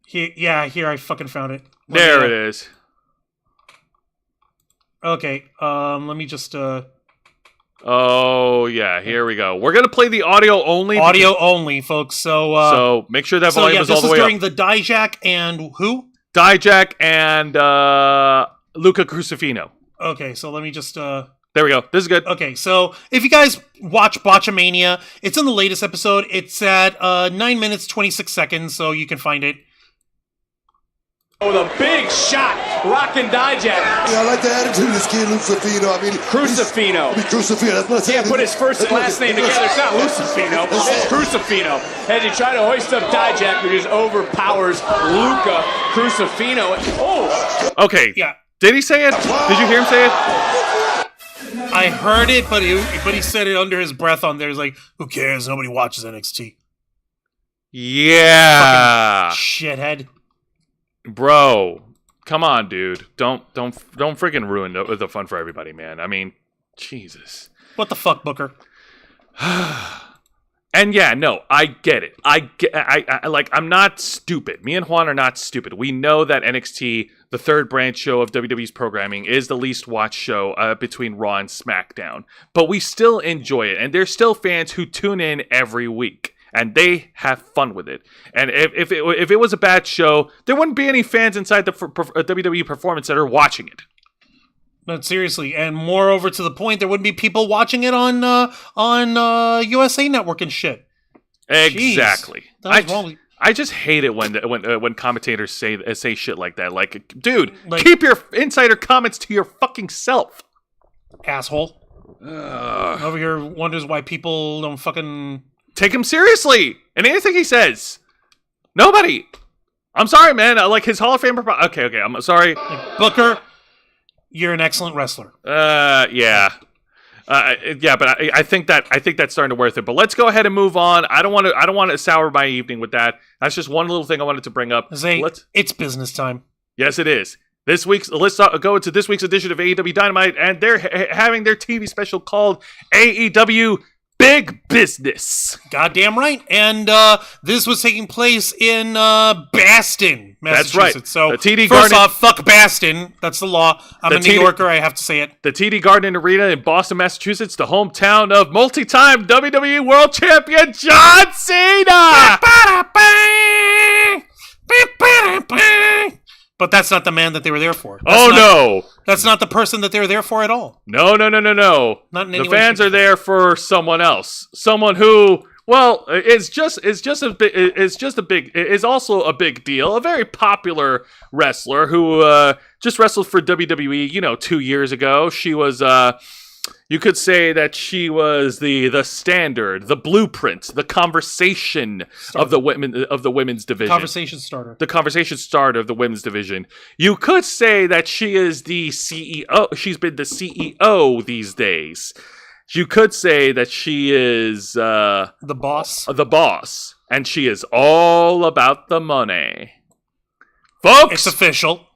Here, I fucking found it. There it is. Okay, let me just, Oh, yeah, here we go. We're going to play the audio only. Audio only, folks. So make sure that volume is all the way up. This is during the Dijak and who? Dijak and Luca Crucifino. Okay, so let me just... There we go. This is good. Okay, so if you guys watch Botchamania, it's in the latest episode. It's at 9 minutes, 26 seconds, so you can find it. With a big shot, rocking Dijak. Yeah, I like the attitude of this kid, Lucifino. I mean, Crucifino. Crucifino. That's what I Can't put his first and last name together. It's not Lucifino. It's Crucifino. As you try to hoist up Dijak, who just overpowers Luca Crucifino. Oh. Okay. Yeah. Did he say it? Did you hear him say it? I heard it, but he said it under his breath on there. He's like, who cares? Nobody watches NXT. Yeah. Fucking shithead. Bro, come on, dude. Don't freaking ruin the fun for everybody, man. I mean, Jesus. What the fuck, Booker? And yeah, no, I get it. I'm not stupid. Me and Juan are not stupid. We know that NXT, the third branch show of WWE's programming, is the least watched show between Raw and SmackDown. But we still enjoy it, and there's still fans who tune in every week. And they have fun with it. And if it was a bad show, there wouldn't be any fans inside the WWE Performance Center watching it. But seriously, and moreover to the point, there wouldn't be people watching it on USA Network and shit. Exactly. Jeez, I just hate it when commentators say shit like that. Like, dude, keep your insider comments to your fucking self. Asshole. Over here wonders why people don't fucking... Take him seriously and anything he says. Nobody. I'm sorry, man. Like his Hall of Fame. Okay. I'm sorry, Booker. You're an excellent wrestler. Yeah. But I think that's starting to worth it. But let's go ahead and move on. I don't want to sour my evening with that. That's just one little thing I wanted to bring up. It's business time. Yes, it is. Let's go into this week's edition of AEW Dynamite, and they're having their TV special called AEW Big Business. Goddamn right. And this was taking place in Boston, Massachusetts. That's right. So The TD first Garden- off, fuck Boston. That's the law. I'm The a New TD Yorker. I have to say it. The TD Garden Arena in Boston, Massachusetts, the hometown of multi-time WWE World Champion John Cena. But that's not the man that they were there for. That's not the person that they were there for at all. No. Not in any The way, fans shape, are there for someone else. Someone who, well, is also a big deal. A very popular wrestler who just wrestled for WWE, 2 years ago. She was you could say that she was the standard, the blueprint, the conversation of the women's division. Conversation starter. The conversation starter of the women's division. You could say that she is the CEO. She's been the CEO these days. You could say that she is the boss. The boss, and she is all about the money. Folks, It's official.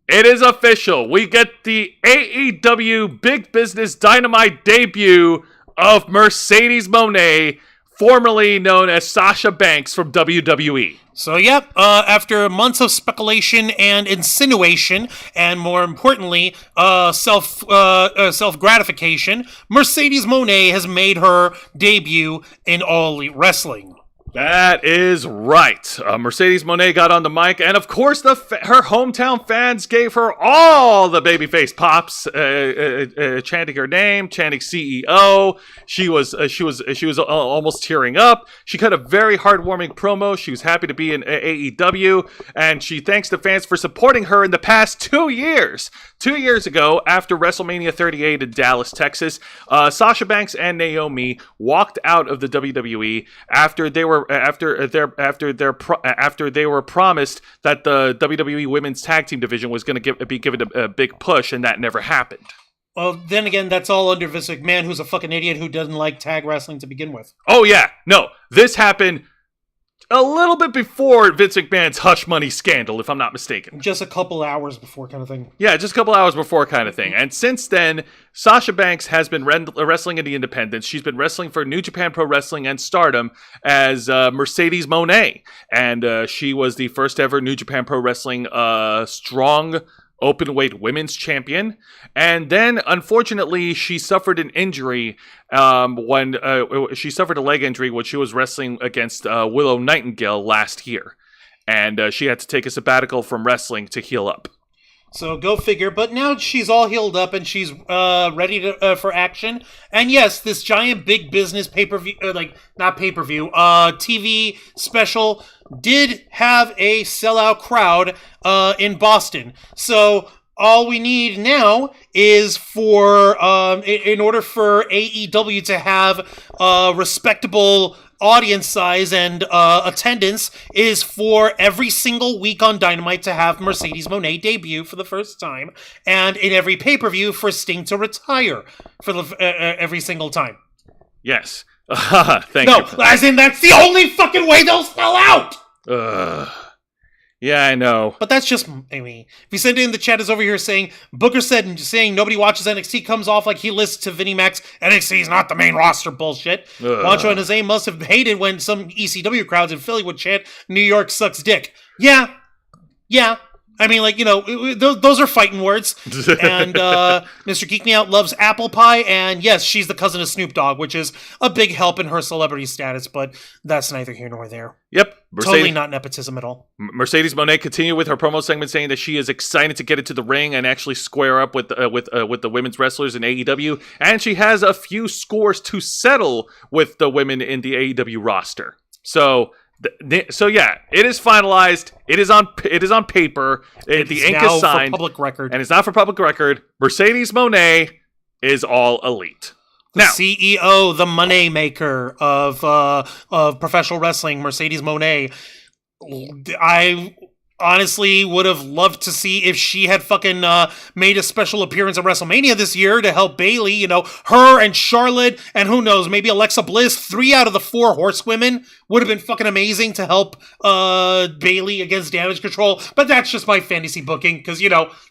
it is official. We get the AEW Big Business Dynamite debut of Mercedes Moné, formerly known as Sasha Banks from WWE. So, yep, after months of speculation and insinuation, and more importantly, self-gratification, Mercedes Moné has made her debut in All Elite Wrestling. That is right. Mercedes Moné got on the mic, and of course, her hometown fans gave her all the babyface pops, chanting her name, chanting CEO. She was almost tearing up. She cut a very heartwarming promo. She was happy to be in AEW, and she thanks the fans for supporting her in the past 2 years. 2 years ago, after WrestleMania 38 in Dallas, Texas, Sasha Banks and Naomi walked out of the WWE after they were promised that the WWE Women's Tag Team division was going to be given a big push, and that never happened. Well, then again, that's all under Vince McMahon, who's a fucking idiot who doesn't like tag wrestling to begin with. Oh yeah, no, this happened a little bit before Vince McMahon's Hush Money scandal, if I'm not mistaken. Just a couple hours before, kind of thing. Yeah, just a couple hours before, kind of thing. And since then, Sasha Banks has been wrestling in the independents. She's been wrestling for New Japan Pro Wrestling and Stardom as Mercedes Moné. And she was the first ever New Japan Pro Wrestling strong openweight women's champion. And then, unfortunately, she suffered an injury when she suffered a leg injury when she was wrestling against Willow Nightingale last year. And she had to take a sabbatical from wrestling to heal up. So go figure. But now she's all healed up and she's ready for action. And yes, this giant big business pay-per-view, not pay-per-view, TV special did have a sellout crowd in Boston. So all we need now is for, in order for AEW to have respectable audience size and attendance, is for every single week on Dynamite to have Mercedes Moné debut for the first time, and in every pay-per-view for Sting to retire for every single time. Yes. Thank you. No, as in that's the only fucking way they'll sell out! Yeah, I know. But that's just, if you send it in the chat is over here saying, Booker saying nobody watches NXT comes off like he lists to Vinnie Mac's NXT is not the main roster bullshit. Wancho and Zane must have hated when some ECW crowds in Philly would chant, New York sucks dick. Yeah. I mean, those are fighting words. And Mr. Geek Me Out loves apple pie. And yes, she's the cousin of Snoop Dogg, which is a big help in her celebrity status. But that's neither here nor there. Yep. Totally not nepotism at all. Mercedes Moné continued with her promo segment saying that she is excited to get into the ring and actually square up with the women's wrestlers in AEW. And she has a few scores to settle with the women in the AEW roster. So yeah, it is finalized. It is on paper. The ink is signed. For public record. And it's not for public record. Mercedes Moné is all elite. The CEO, the money maker of professional wrestling, Mercedes Moné. I honestly would have loved to see if she had fucking made a special appearance at WrestleMania this year to help Bayley. Her and Charlotte, and who knows, maybe Alexa Bliss. 3 out of the 4 horsewomen would have been fucking amazing to help Bayley against Damage Control. But that's just my fantasy booking, because,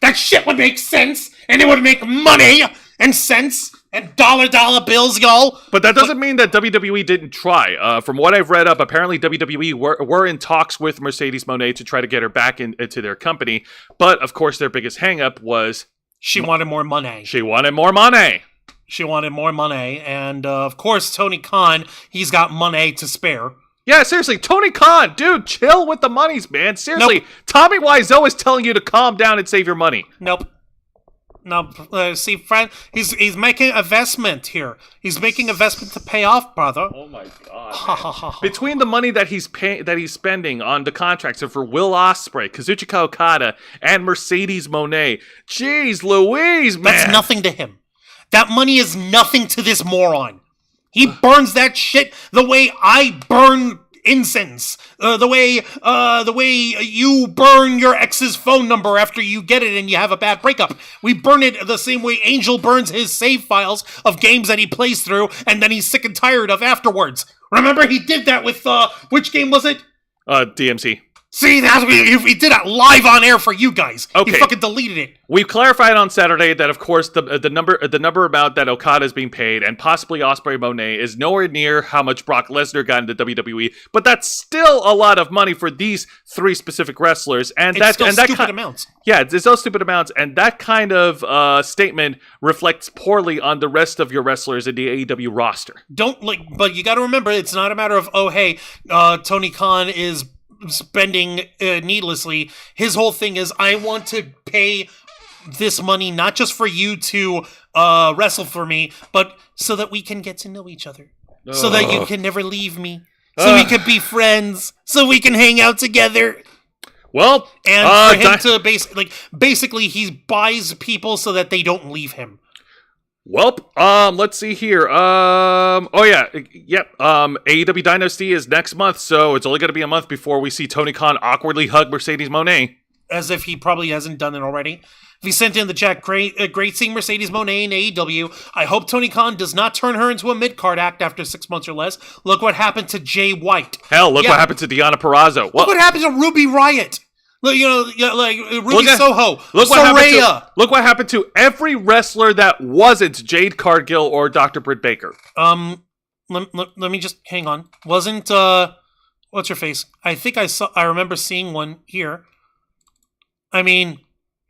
that shit would make sense, and it would make money, and cents and dollar bills, y'all. But that doesn't mean that WWE didn't try. From what I've read up, apparently WWE were in talks with Mercedes Moné to try to get her back into their company. But, of course, their biggest hang-up was... She wanted more money. She wanted more money. She wanted more money. And, of course, Tony Khan, he's got money to spare. Yeah, seriously, Tony Khan, dude, chill with the monies, man. Seriously, Nope. Tommy Wiseau is telling you to calm down and save your money. Nope. No, see, friend, he's making investment here. He's making investment to pay off, brother. Oh my god! Man. Between the money that he's spending on the contracts for Will Ospreay, Kazuchika Okada, and Mercedes Moné, jeez, Louise, man, that's nothing to him. That money is nothing to this moron. He burns that shit the way I burn incense. The way you burn your ex's phone number after you get it and you have a bad breakup. We burn it the same way Angel burns his save files of games that he plays through and then he's sick and tired of afterwards. Remember, he did that with, which game was it? DMC. See, that's what he did it live on air for you guys. Okay. He fucking deleted it. We've clarified on Saturday that, of course, the number amount that Okada is being paid and possibly Ospreay Moné is nowhere near how much Brock Lesnar got into WWE, but that's still a lot of money for these three specific wrestlers, and It's still that stupid amounts. Yeah, it's those stupid amounts, and that kind of statement reflects poorly on the rest of your wrestlers in the AEW roster. But you got to remember, it's not a matter of Tony Khan is spending needlessly. His whole thing is, I want to pay this money not just for you to wrestle for me, but so that we can get to know each other, so that you can never leave me, so we can be friends, so we can hang out together. Well, and for him to basically he buys people so that they don't leave him. Well, let's see here. AEW Dynasty is next month, so it's only going to be a month before we see Tony Khan awkwardly hug Mercedes Moné. As if he probably hasn't done it already. If he sent in the chat, great seeing Mercedes Moné in AEW. I hope Tony Khan does not turn her into a mid-card act after 6 months or less. Look what happened to Jay White. Hell, look what happened to Deonna Purrazzo. Look what happened to Ruby Riott. Ruby Soho. Look what happened to every wrestler that wasn't Jade Cargill or Dr. Britt Baker. Let me just hang on. Wasn't what's her face? I think I remember seeing one here. I mean,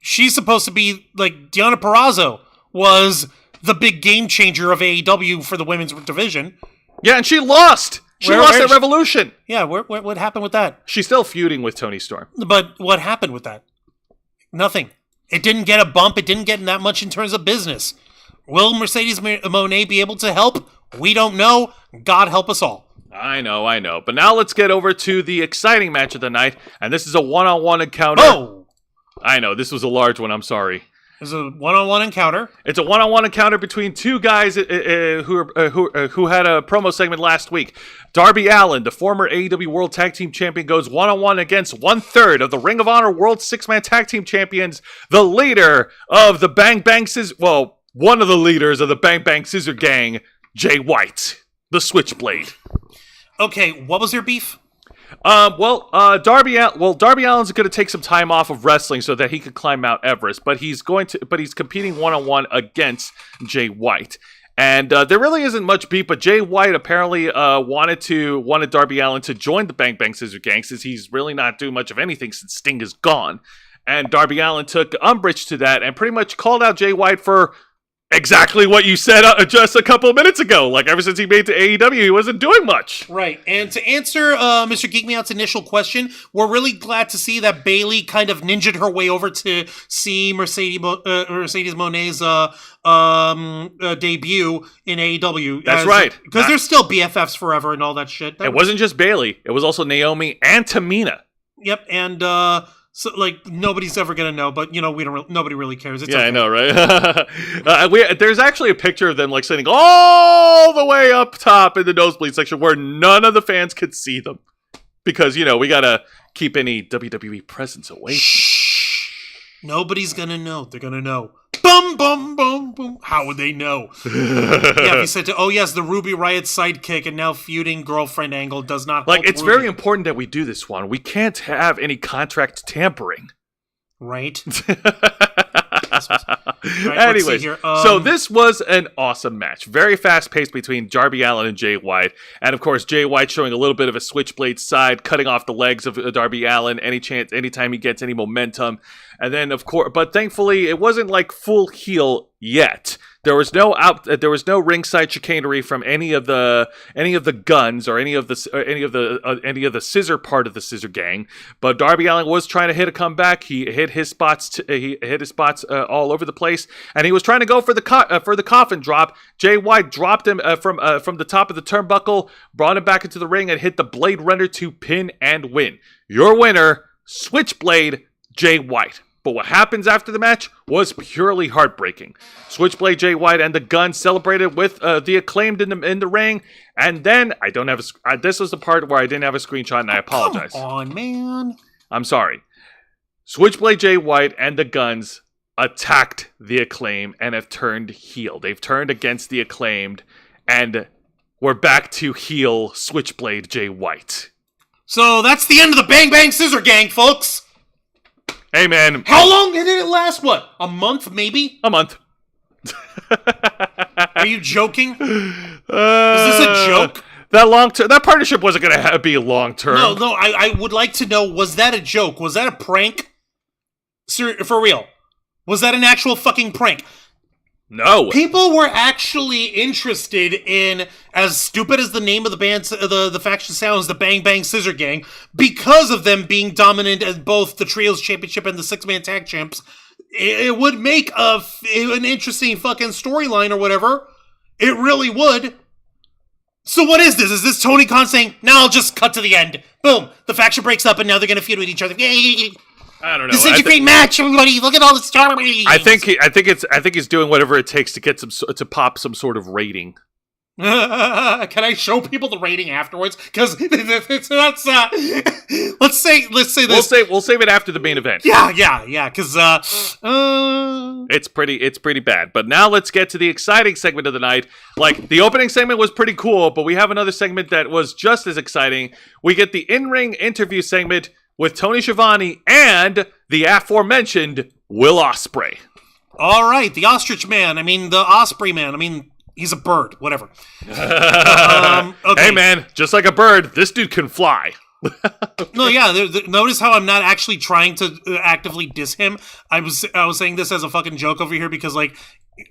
she's supposed to be like Deonna Purrazzo was the big game changer of AEW for the women's division. Yeah, and she lost. She lost at Revolution. Yeah, what happened with that? She's still feuding with Tony Storm. But what happened with that? Nothing. It didn't get a bump. It didn't get that much in terms of business. Will Mercedes Moné be able to help? We don't know. God help us all. I know. But now let's get over to the exciting match of the night. And this is a one-on-one encounter. Oh! I know, this was a large one. I'm sorry. It's a one-on-one encounter. It's a one-on-one encounter between two guys who had a promo segment last week. Darby Allin, the former AEW World Tag Team Champion, goes one-on-one against one-third of the Ring of Honor World Six-Man Tag Team Champions, the leader of the Bang Bang Scissor... Well, one of the leaders of the Bang Bang Scissor Gang, Jay White, the Switchblade. Okay, what was their beef? Darby Allin's going to take some time off of wrestling so that he could climb Mount Everest, but he's competing one-on-one against Jay White. And there really isn't much beef, but Jay White apparently wanted Darby Allin to join the Bang Bang Scissor Gang, since he's really not doing much of anything since Sting is gone. And Darby Allin took umbrage to that and pretty much called out Jay White for exactly what you said just a couple of minutes ago. Like, ever since he made to AEW, he wasn't doing much. Right. And to answer Mr. Geek Me Out's initial question, we're really glad to see that Bayley kind of ninjaed her way over to see Mercedes Moné's debut in AEW. That's right. Because they're still BFFs forever and all that shit. It wasn't just Bayley. It was also Naomi and Tamina. Yep. And so, like, nobody's ever gonna know, but nobody really cares. It's yeah, okay. I know, right? There's actually a picture of them like sitting all the way up top in the nosebleed section where none of the fans could see them, because we gotta keep any WWE presence away. Shh. Nobody's gonna know. They're gonna know. Bum bum bum bum. How would they know? Yeah, he said the Ruby Riott sidekick and now feuding girlfriend angle does not like. It's Ruby. very important that we do this one. We can't have any contract tampering. Right. let's see Anyways, here. so this was an awesome match. Very fast-paced between Darby Allin and Jay White. And, of course, Jay White showing a little bit of a switchblade side, cutting off the legs of Darby Allin anytime he gets any momentum. And then, of course, but thankfully, it wasn't like full heel yet. There was no ringside chicanery from any of the guns or any of the scissor part of the Scissor Gang. But Darby Allin was trying to hit a comeback. He hit his spots. He hit his spots all over the place, and he was trying to go for the coffin drop. Jay White dropped him from the top of the turnbuckle, brought him back into the ring, and hit the Blade Runner to pin and win. Your winner, Switchblade Jay White. But what happens after the match was purely heartbreaking. Switchblade Jay White and the Gun celebrated with the Acclaimed in the ring, and then I don't have this was the part where I didn't have a screenshot, and I apologize. Come on, man. I'm sorry. Switchblade Jay White and the Guns attacked the Acclaimed and have turned heel. They've turned against the Acclaimed, and we're back to heel Switchblade Jay White. So that's the end of the Bang Bang Scissor Gang, folks. Hey, man. How long did it last? What? A month, maybe? A month. Are you joking? Is this a joke? That partnership wasn't going to be long term. No. I would like to know, was that a joke? Was that a prank? For real. Was that an actual fucking prank? No. People were actually interested in, as stupid as the name of the band, the faction sounds, the Bang Bang Scissor Gang, because of them being dominant as both the Trios Championship and the Six-Man Tag Champs. It would make an interesting fucking storyline or whatever. It really would. So what is this? Is this Tony Khan saying, "Now I'll just cut to the end"? Boom. The faction breaks up and now they're going to feud with each other. I don't know. This is a great match, everybody. Look at all the stories. I think he's doing whatever it takes to get to pop some sort of rating. Can I show people the rating afterwards? Because that's let's say this. We'll save it after the main event. Yeah. Because it's pretty bad. But now let's get to the exciting segment of the night. Like, the opening segment was pretty cool, but we have another segment that was just as exciting. We get the in-ring interview segment with Tony Schiavone and the aforementioned Will Ospreay. All right, the Ostrich Man. I mean, the Osprey Man. I mean, he's a bird. Whatever. Okay. Hey, man, just like a bird, this dude can fly. No, yeah. Notice how I'm not actually trying to actively diss him. I was saying this as a fucking joke over here because, like,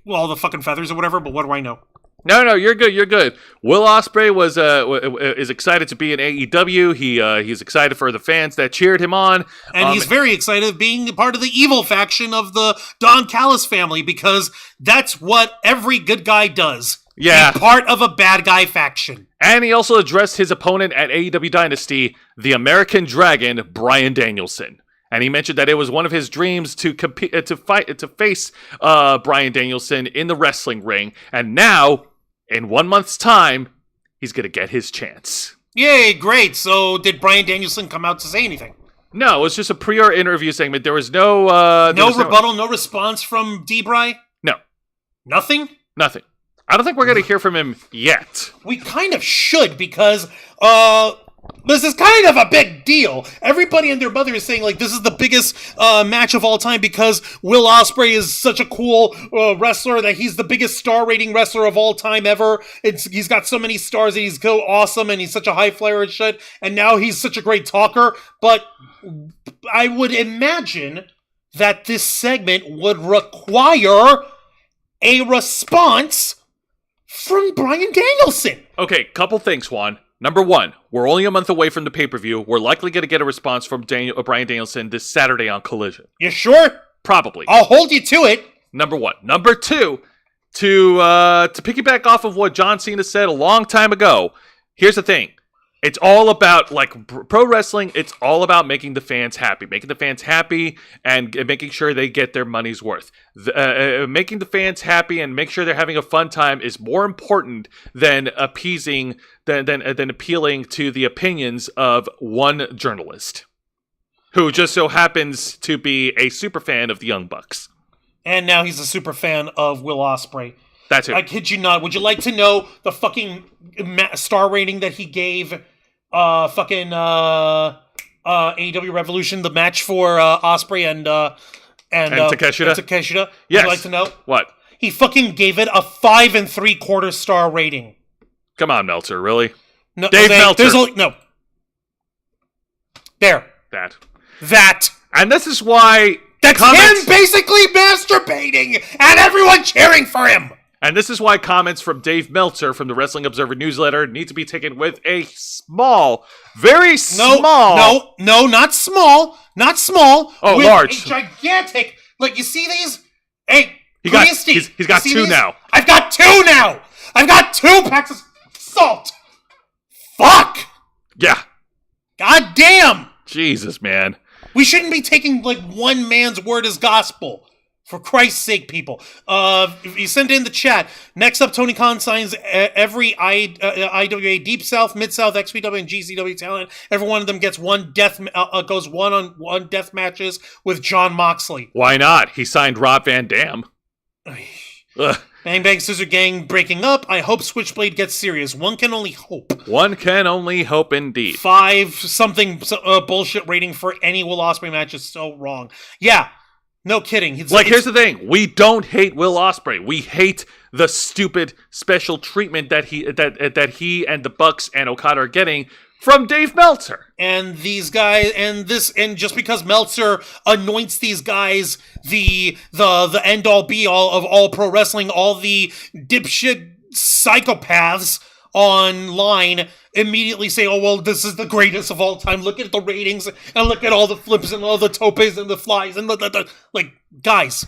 well, all the fucking feathers or whatever. But what do I know? No, you're good. Will Ospreay is excited to be in AEW. He's excited for the fans that cheered him on, and he's very excited of being part of the evil faction of the Don Callis family because that's what every good guy does. Yeah, be part of a bad guy faction. And he also addressed his opponent at AEW Dynasty, the American Dragon, Bryan Danielson. And he mentioned that it was one of his dreams to face Bryan Danielson in the wrestling ring. And now, in 1 month's time, he's going to get his chance. Yay, great. So did Bryan Danielson come out to say anything? No, it was just a pre-air interview segment. There was no... no rebuttal, no response from D-Bry? No. Nothing? Nothing. I don't think we're going to hear from him yet. We kind of should because... this is kind of a big deal. Everybody and their mother is saying, like, this is the biggest match of all time because Will Ospreay is such a cool wrestler that he's the biggest star rating wrestler of all time ever. He's got so many stars and he's so awesome and he's such a high flyer and shit. And now he's such a great talker. But I would imagine that this segment would require a response from Bryan Danielson. Okay, couple things, Juan. Number one, we're only a month away from the pay-per-view. We're likely going to get a response from Bryan Danielson this Saturday on Collision. You sure? Probably. I'll hold you to it. Number one. Number two, to piggyback off of what John Cena said a long time ago, here's the thing. It's all about, like, pro wrestling, it's all about making the fans happy. Making the fans happy and making sure they get their money's worth. Making the fans happy and make sure they're having a fun time is more important than appeasing, than appealing to the opinions of one journalist who just so happens to be a super fan of the Young Bucks. And now he's a super fan of Will Ospreay. That's it. I kid you not. Would you like to know the fucking star rating that he gave AEW Revolution, the match for Ospreay and And Takeshita? Takeshita. Yes. Would you like to know? What? He fucking gave it a 5 3/4 star rating. Come on, Meltzer, really? No, Dave Meltzer. There's only, no. There. That. And this is why That's him basically masturbating and everyone cheering for him. And this is why comments from Dave Meltzer from the Wrestling Observer newsletter need to be taken with a small, very small. No, not small. Not small. Oh, with large. A gigantic. Look, you see these? Hey, he's got you see 2 these? now. I've got 2 now. I've got 2 packs of salt. Fuck. Yeah. God damn. Jesus, man. We shouldn't be taking like one man's word as gospel. For Christ's sake, people. If you send it in the chat, next up, Tony Khan signs every IWA Deep South, Mid South, XPW, and GCW talent. Every one of them gets goes one-on-one death matches with John Moxley. Why not? He signed Rob Van Dam. Ugh. Bang Bang Scissor Gang breaking up. I hope Switchblade gets serious. One can only hope. One can only hope indeed. 5 something bullshit rating for any Will Ospreay match is so wrong. Yeah. No kidding. Here's the thing: we don't hate Will Ospreay. We hate the stupid special treatment that he and the Bucks and Okada are getting from Dave Meltzer. And these guys, and just because Meltzer anoints these guys the end all be all of all pro wrestling, all the dipshit psychopaths online immediately say, oh, well, this is the greatest of all time. Look at the ratings and look at all the flips and all the topes and the flies and like, guys,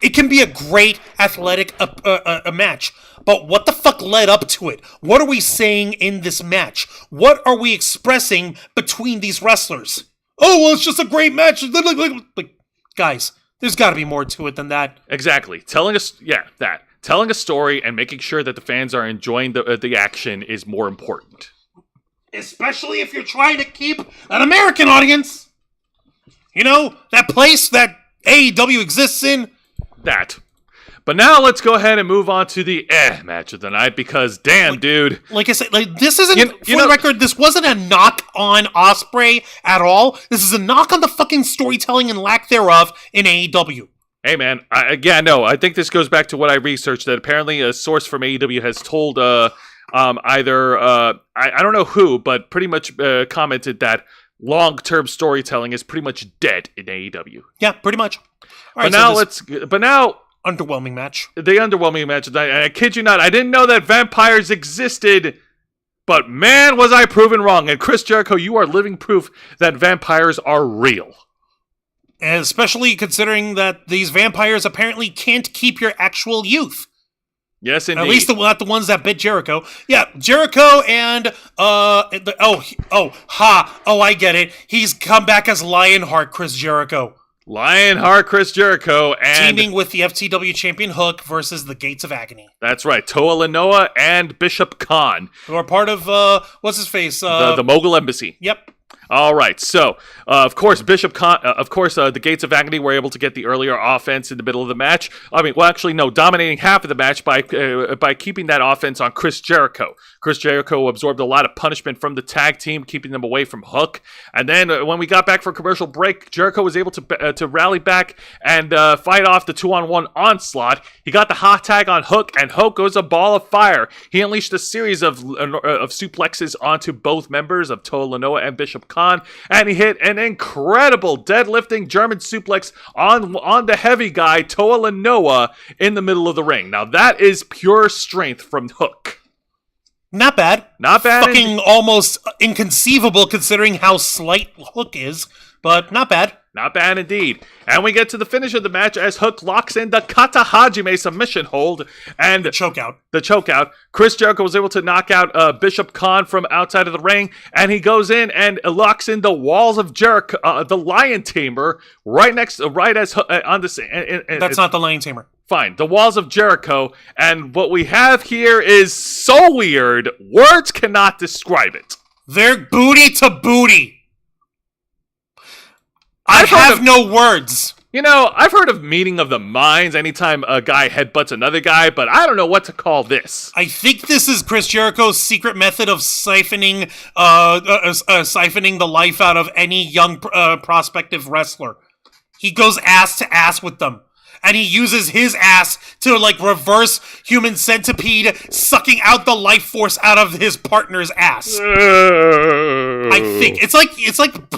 it can be a great athletic a match, but what the fuck led up to it? What are we saying in this match? What are we expressing between these wrestlers? Oh, well, it's just a great match. Like, guys, there's got to be more to it than that. Exactly. Telling a story and making sure that the fans are enjoying the action is more important. Especially if you're trying to keep an American audience. You know, that place that AEW exists in. That. But now let's go ahead and move on to the match of the night because damn, dude. Like I said, this isn't, for the record, this wasn't a knock on Ospreay at all. This is a knock on the fucking storytelling and lack thereof in AEW. Hey, man. I think this goes back to what I researched, that apparently a source from AEW has told I don't know who, but pretty much commented that long-term storytelling is pretty much dead in AEW. Yeah, pretty much. All right, But now... Underwhelming match. The underwhelming match tonight, and I kid you not, I didn't know that vampires existed, but man, was I proven wrong. And Chris Jericho, you are living proof that vampires are real. Especially considering that these vampires apparently can't keep your actual youth. Yes, indeed. At least not the ones that bit Jericho. Yeah, Jericho and I get it. He's come back as Lionheart Chris Jericho. Lionheart Chris Jericho and teaming with the FTW champion Hook versus the Gates of Agony. That's right, Toa Linoa and Bishop Khan, who are part of what's his face? The Mogul Embassy. Yep. All right, so of course Bishop Khan, the Gates of Agony were able to get the earlier offense in the middle of the match. Dominating half of the match by keeping that offense on Chris Jericho. Chris Jericho absorbed a lot of punishment from the tag team, keeping them away from Hook. And then when we got back for commercial break, Jericho was able to rally back and fight off the 2-on-1 onslaught. He got the hot tag on Hook, and Hook was a ball of fire. He unleashed a series of suplexes onto both members of Toa Linoa and Bishop Khan, and he hit an incredible deadlifting German suplex on the heavy guy, Toa Linoa, in the middle of the ring. Now that is pure strength from Hook. Not bad. Not bad. Fucking almost inconceivable considering how slight Hook is, but not bad. Not bad indeed. And we get to the finish of the match as Hook locks in the Kata Hajime submission hold and the chokeout. Chris Jericho was able to knock out Bishop Khan from outside of the ring, and he goes in and locks in the walls of Jericho, the Lion Tamer, right as on the. That's not the Lion Tamer. Fine, the walls of Jericho, and what we have here is so weird, words cannot describe it. They're booty to booty. I have no words. You know, I've heard of meeting of the minds anytime a guy headbutts another guy, but I don't know what to call this. I think this is Chris Jericho's secret method of siphoning the life out of any young prospective wrestler. He goes ass to ass with them. And he uses his ass to, like, reverse human centipede, sucking out the life force out of his partner's ass. I think. It's like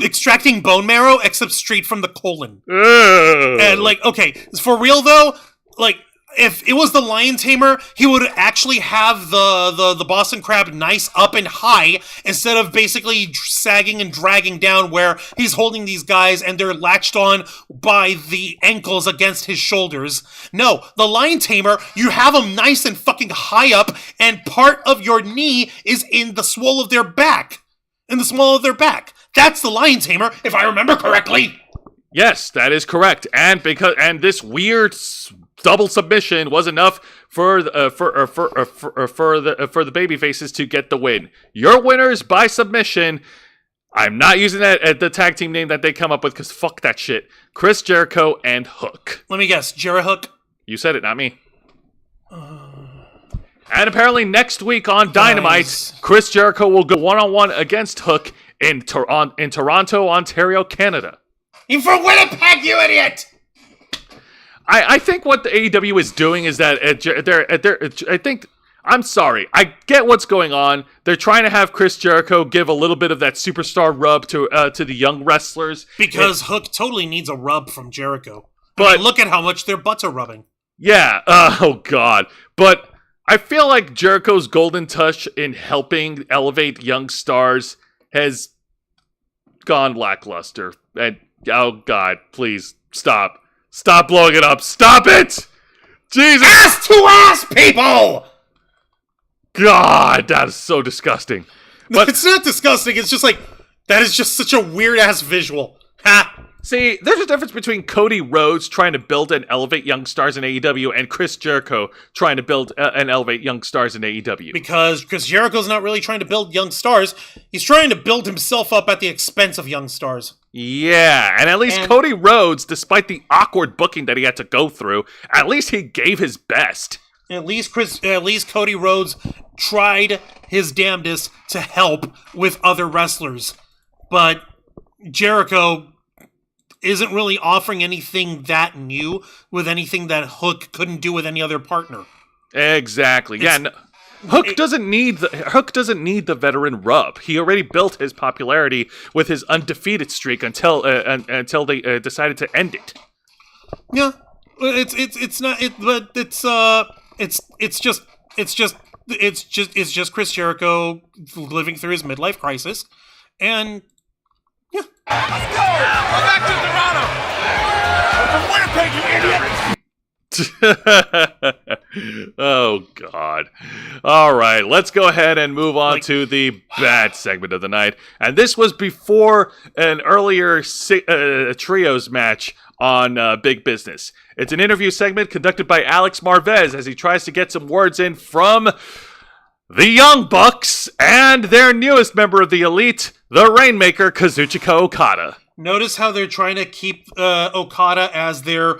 extracting bone marrow, except straight from the colon. And, like, okay, for real, though, like, if it was the Lion Tamer, he would actually have the Boston Crab nice up and high instead of basically sagging and dragging down where he's holding these guys and they're latched on by the ankles against his shoulders. No, the Lion Tamer, you have him nice and fucking high up and part of your knee is in the swole of their back. In the small of their back. That's the Lion Tamer, if I remember correctly. Yes, that is correct. And this weird double submission was enough for the baby faces to get the win. Your winners by submission. I'm not using the tag team name that they come up with because fuck that shit. Chris Jericho and Hook. Let me guess, Hook. You said it, not me. And apparently next week on Dynamite, Chris Jericho will go one-on-one against Hook in Toronto, Ontario, Canada. You're from Winnipeg, you idiot! I think what the AEW is doing is that I'm sorry. I get what's going on. They're trying to have Chris Jericho give a little bit of that superstar rub to the young wrestlers. Because Hook totally needs a rub from Jericho. But look at how much their butts are rubbing. Yeah. Oh, God. But I feel like Jericho's golden touch in helping elevate young stars has gone lackluster. And, oh, God, please, stop. Stop blowing it up. Stop it! Jesus! Ass to ass, people! God, that is so disgusting. But it's not disgusting. It's just like, that is just such a weird-ass visual. Ha! See, there's a difference between Cody Rhodes trying to build and elevate young stars in AEW and Chris Jericho trying to build and elevate young stars in AEW. Because Chris Jericho's not really trying to build young stars. He's trying to build himself up at the expense of young stars. Yeah, and at least Cody Rhodes, despite the awkward booking that he had to go through, at least he gave his best. At least Cody Rhodes tried his damnedest to help with other wrestlers. But Jericho isn't really offering anything that new with anything that Hook couldn't do with any other partner. Exactly. Hook doesn't need the veteran rub. He already built his popularity with his undefeated streak until they decided to end it. Yeah, it's just Chris Jericho living through his midlife crisis, and yeah. Let's go! Go back to Toronto! I'm from Winnipeg, you idiot! Oh, God. All right, let's go ahead and move on to the bad segment of the night. And this was before an earlier trios match on Big Business. It's an interview segment conducted by Alex Marvez as he tries to get some words in from the Young Bucks and their newest member of the Elite, the Rainmaker, Kazuchika Okada. Notice how they're trying to keep Okada as their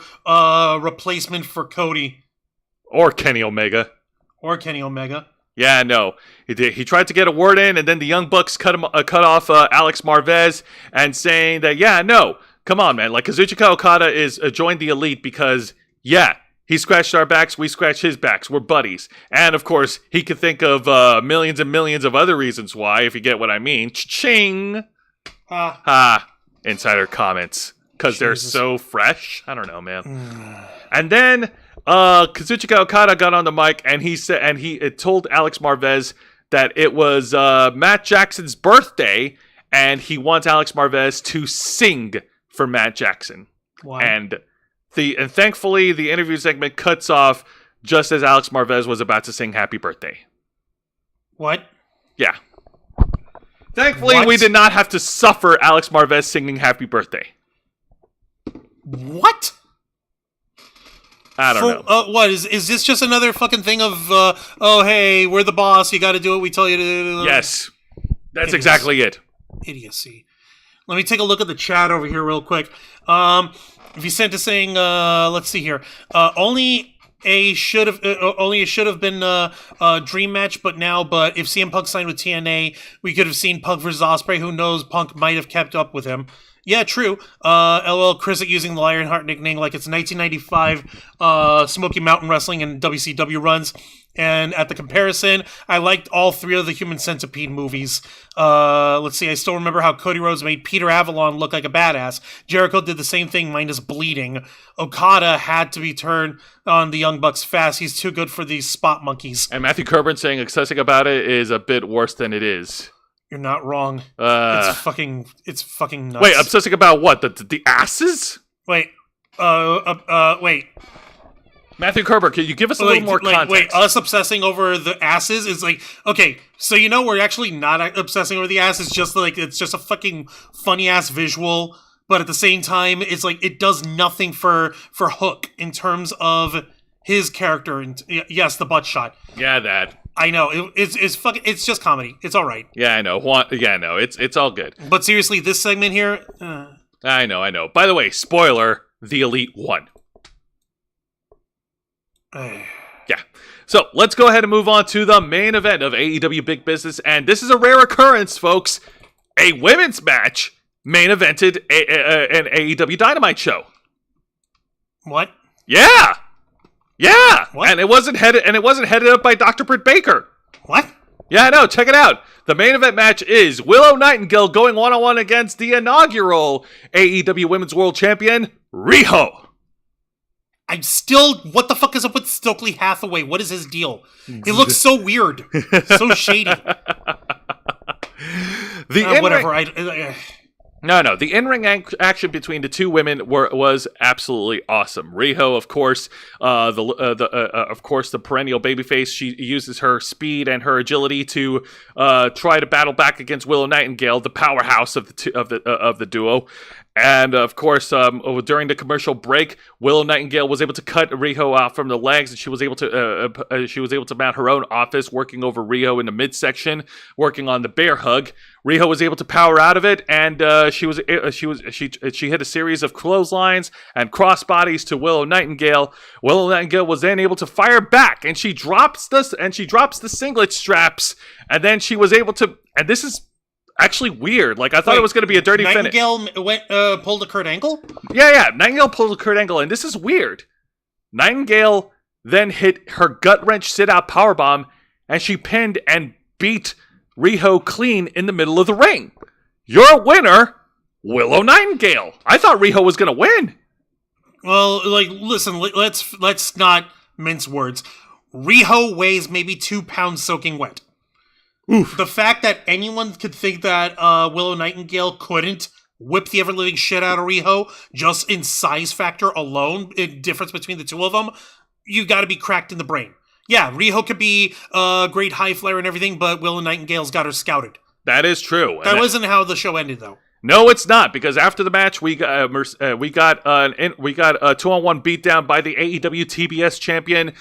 replacement for Cody. Or Kenny Omega. Yeah, no. He tried to get a word in, and then the Young Bucks cut off Alex Marvez and saying that, yeah, no, come on, man. Like, Kazuchika Okada is joined the Elite because, yeah, he scratched our backs, we scratched his backs. We're buddies. And, of course, he could think of millions and millions of other reasons why, if you get what I mean. Ching! Insider comments. Because they're so fresh. I don't know, man. And then Kazuchika Okada got on the mic, and he said, and he told Alex Marvez that it was Matt Jackson's birthday, and he wants Alex Marvez to sing for Matt Jackson. Wow. And thankfully, the interview segment cuts off just as Alex Marvez was about to sing Happy Birthday. What? Yeah. Thankfully, we did not have to suffer Alex Marvez singing Happy Birthday. What? I don't know. What? Is this just another fucking thing of, oh, hey, we're the boss, you gotta do what we tell you to do? Yes. That's exactly it. Idiocy. Let me take a look at the chat over here real quick. If you sent to saying, let's see here, only a should have been a dream match, but if CM Punk signed with TNA, we could have seen Punk versus Ospreay. Who knows? Punk might have kept up with him. Yeah, true. LL Chris using the Lionheart nickname like it's 1995 Smoky Mountain Wrestling and WCW runs. And at the comparison, I liked all 3 of the Human Centipede movies. Let's see, I still remember how Cody Rhodes made Peter Avalon look like a badass. Jericho did the same thing minus bleeding. Okada had to be turned on the Young Bucks fast. He's too good for these spot monkeys. And Matthew Coburn saying obsessing about it is a bit worse than it is. You're not wrong. It's fucking nuts. Wait, obsessing about what? The asses? Wait. Matthew Kerber, can you give us a little more context? Wait, us obsessing over the asses is like, okay, so we're actually not obsessing over the ass. It's just like, it's just a fucking funny ass visual, but at the same time, it's like, it does nothing for Hook in terms of his character. And yes, the butt shot. Yeah, that. I know, it's fucking, it's just comedy. It's all right. Yeah, I know. It's all good. But seriously, this segment here. I know. By the way, spoiler: the Elite won. Yeah. So let's go ahead and move on to the main event of AEW Big Business, and this is a rare occurrence, folks. A women's match main evented an AEW Dynamite show. What? Yeah. What? And it wasn't headed up by Dr. Britt Baker. What? Yeah, I know. Check it out. The main event match is Willow Nightingale going one-on-one against the inaugural AEW Women's World Champion, Riho. I'm still... What the fuck is up with Stokely Hathaway? What is his deal? He looks so weird. So shady. Whatever. No. The in-ring action between the two women was absolutely awesome. Riho, of course, the perennial babyface. She uses her speed and her agility to try to battle back against Willow Nightingale, the powerhouse of the duo. And of course, during the commercial break, Willow Nightingale was able to cut Riho off from the legs, and she was able to mount her own offense, working over Riho in the midsection, working on the bear hug. Riho was able to power out of it, and she hit a series of clotheslines and crossbodies to Willow Nightingale. Willow Nightingale was then able to fire back, and she drops the singlet straps, and then she was able to. And this is actually weird. Like, I thought it was going to be a dirty finish. Nightingale pulled a Kurt Angle? Yeah. Nightingale pulled a Kurt Angle, and this is weird. Nightingale then hit her gut-wrench sit-out powerbomb, and she pinned and beat Riho clean in the middle of the ring. Your winner, Willow Nightingale. I thought Riho was going to win. Well, listen, let's not mince words. Riho weighs maybe 2 pounds soaking wet. Oof. The fact that anyone could think that Willow Nightingale couldn't whip the ever-living shit out of Riho just in size factor alone, the difference between the two of them, you got to be cracked in the brain. Yeah, Riho could be a great high flyer and everything, but Willow Nightingale's got her scouted. That is true. That wasn't how the show ended, though. No, it's not, because after the match, we got a 2-on-1 beatdown by the AEW TBS champion,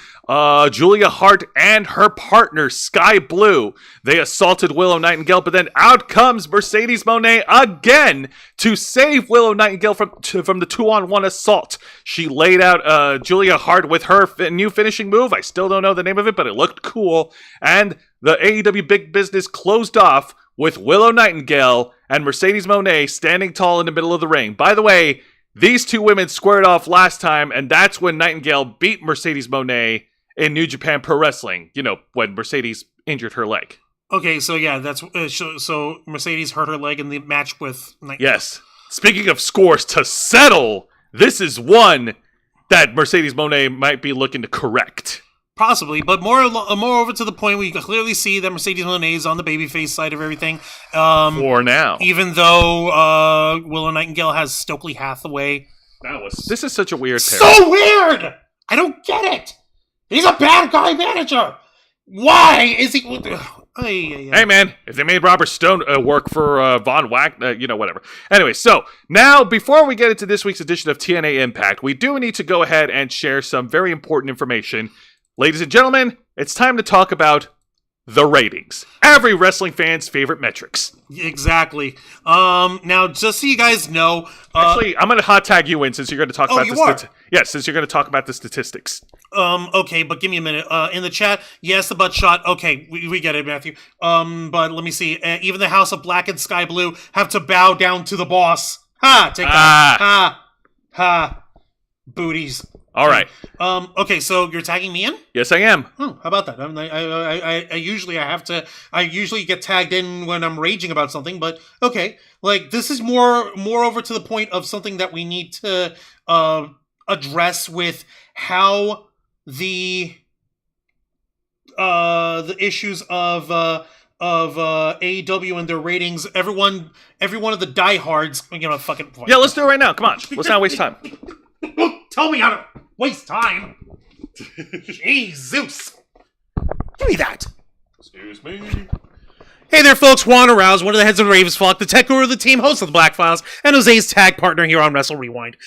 Julia Hart, and her partner, Sky Blue. They assaulted Willow Nightingale, but then out comes Mercedes Moné again to save Willow Nightingale from the 2-on-1 assault. She laid out Julia Hart with her new finishing move. I still don't know the name of it, but it looked cool. And the AEW Big Business closed off with Willow Nightingale and Mercedes Moné standing tall in the middle of the ring. By the way, these two women squared off last time, and that's when Nightingale beat Mercedes Moné in New Japan Pro Wrestling. You know, when Mercedes injured her leg. Okay, so yeah, that's so Mercedes hurt her leg in the match with Nightingale. Yes. Speaking of scores to settle, this is one that Mercedes Moné might be looking to correct. Possibly, but more over to the point, we can clearly see that Mercedes Moné is on the babyface side of everything. For now. Even though Willow Nightingale has Stokely Hathaway. This is such a weird pair. So weird! I don't get it! He's a bad guy manager! Why is he... Hey man, if they made Robert Stone work for Von Wack, whatever. Anyway, so now before we get into this week's edition of TNA Impact, we do need to go ahead and share some very important information. Ladies and gentlemen, it's time to talk about the ratings. Every wrestling fan's favorite metrics. Exactly. Now, just so you guys know... Actually, I'm going to hot tag you in since you're going to talk about the Yes, since you're going to talk about the statistics. Okay, but give me a minute. In the chat, yes, the butt shot. Okay, we get it, Matthew. But let me see. Even the House of Black and Sky Blue have to bow down to the boss. Ha! Take that. Ha! Ha! Booties. All right. Okay, so you're tagging me in? Yes, I am. Oh, how about that? I usually get tagged in when I'm raging about something, but okay. Like, this is more over to the point of something that we need to address with how the issues of AEW and their ratings. Every one of the diehards, fucking. Yeah, let's do it right now. Come on. Let's not waste time. Tell me how to waste time. Jesus. Give me that. Excuse me. Hey there, folks. Juan Arouse, one of the heads of the Ravens Flock, the tech guru of the team, host of the Black Files, and Jose's tag partner here on Wrestle Rewind.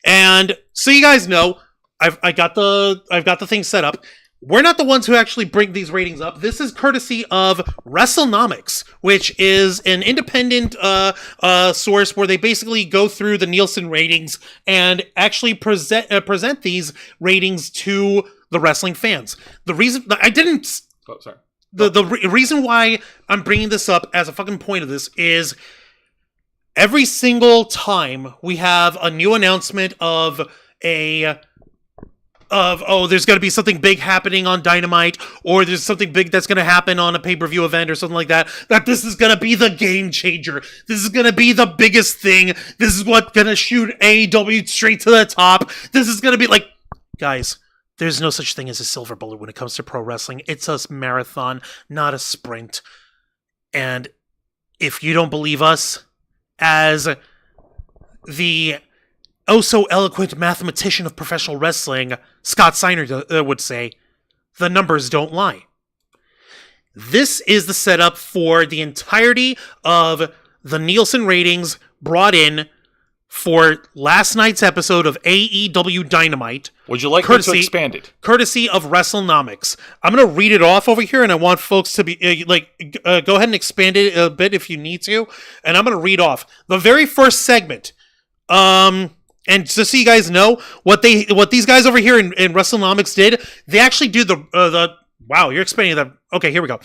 And so you guys know, I've got the thing set up. We're not the ones who actually bring these ratings up. This is courtesy of WrestleNomics, which is an independent source where they basically go through the Nielsen ratings and actually present these ratings to the wrestling fans. The reason I didn't. Oh, sorry. The reason why I'm bringing this up as a fucking point of this is every single time we have a new announcement of there's going to be something big happening on Dynamite, or there's something big that's going to happen on a pay-per-view event or something like that this is going to be the game changer. This is going to be the biggest thing. This is what's going to shoot AEW straight to the top. This is going to be like, guys, there's no such thing as a silver bullet when it comes to pro wrestling. It's a marathon, not a sprint. And if you don't believe us, as the oh-so-eloquent mathematician of professional wrestling, Scott Steiner would say, the numbers don't lie. This is the setup for the entirety of the Nielsen ratings brought in for last night's episode of AEW Dynamite. Would you like me to expand it? Courtesy of WrestleNomics. I'm going to read it off over here, and I want folks to be go ahead and expand it a bit if you need to. And I'm going to read off the very first segment. And just so you guys know, what these guys over here in WrestleNomics did, they actually do the wow, you're expanding that. Okay, here we go.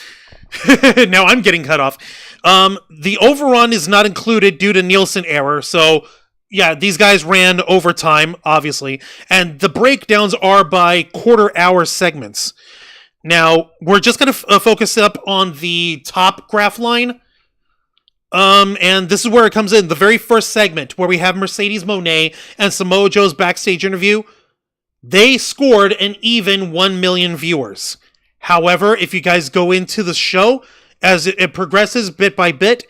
Now I'm getting cut off. The overrun is not included due to Nielsen error, so yeah, these guys ran overtime, obviously, and the breakdowns are by quarter-hour segments. Now, we're just going to focus up on the top graph line. And this is where it comes in. The very first segment, where we have Mercedes Moné and Samoa Joe's backstage interview, they scored an even 1 million viewers. However, if you guys go into the show, as it progresses bit by bit,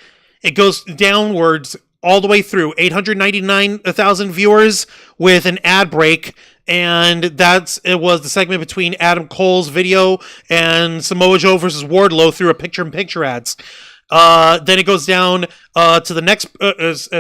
it goes downwards all the way through 899,000 viewers with an ad break. And it was the segment between Adam Cole's video and Samoa Joe versus Wardlow through a picture-in-picture ads. Then it goes down to the next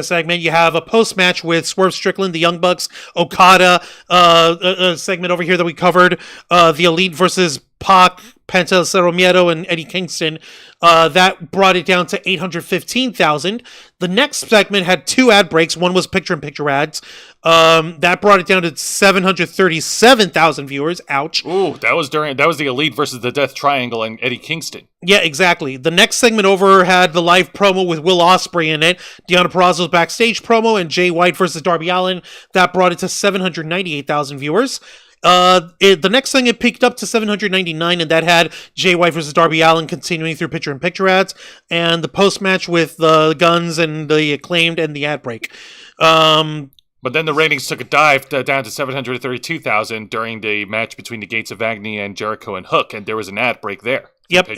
segment. You have a post-match with Swerve Strickland, the Young Bucks, Okada, a segment over here that we covered, the Elite versus Pac, Penta, Cero Miedo, and Eddie Kingston. That brought it down to 815,000. The next segment had 2 ad breaks. One was picture-in-picture ads. That brought it down to 737,000 viewers. Ouch. Ooh, that was the Elite versus the Death Triangle and Eddie Kingston. Yeah, exactly. The next segment over had the live promo with Will Ospreay in it, Deonna Purrazzo's backstage promo, and Jay White versus Darby Allin. That brought it to 798,000 viewers. The next thing it peaked up to 799, and that had Jay White versus Darby Allin continuing through picture-in-picture ads, and the post-match with the Guns and the Acclaimed and the ad break. But then the ratings took a dive down to 732,000 during the match between the Gates of Agony and Jericho and Hook, and there was an ad break there. Yep,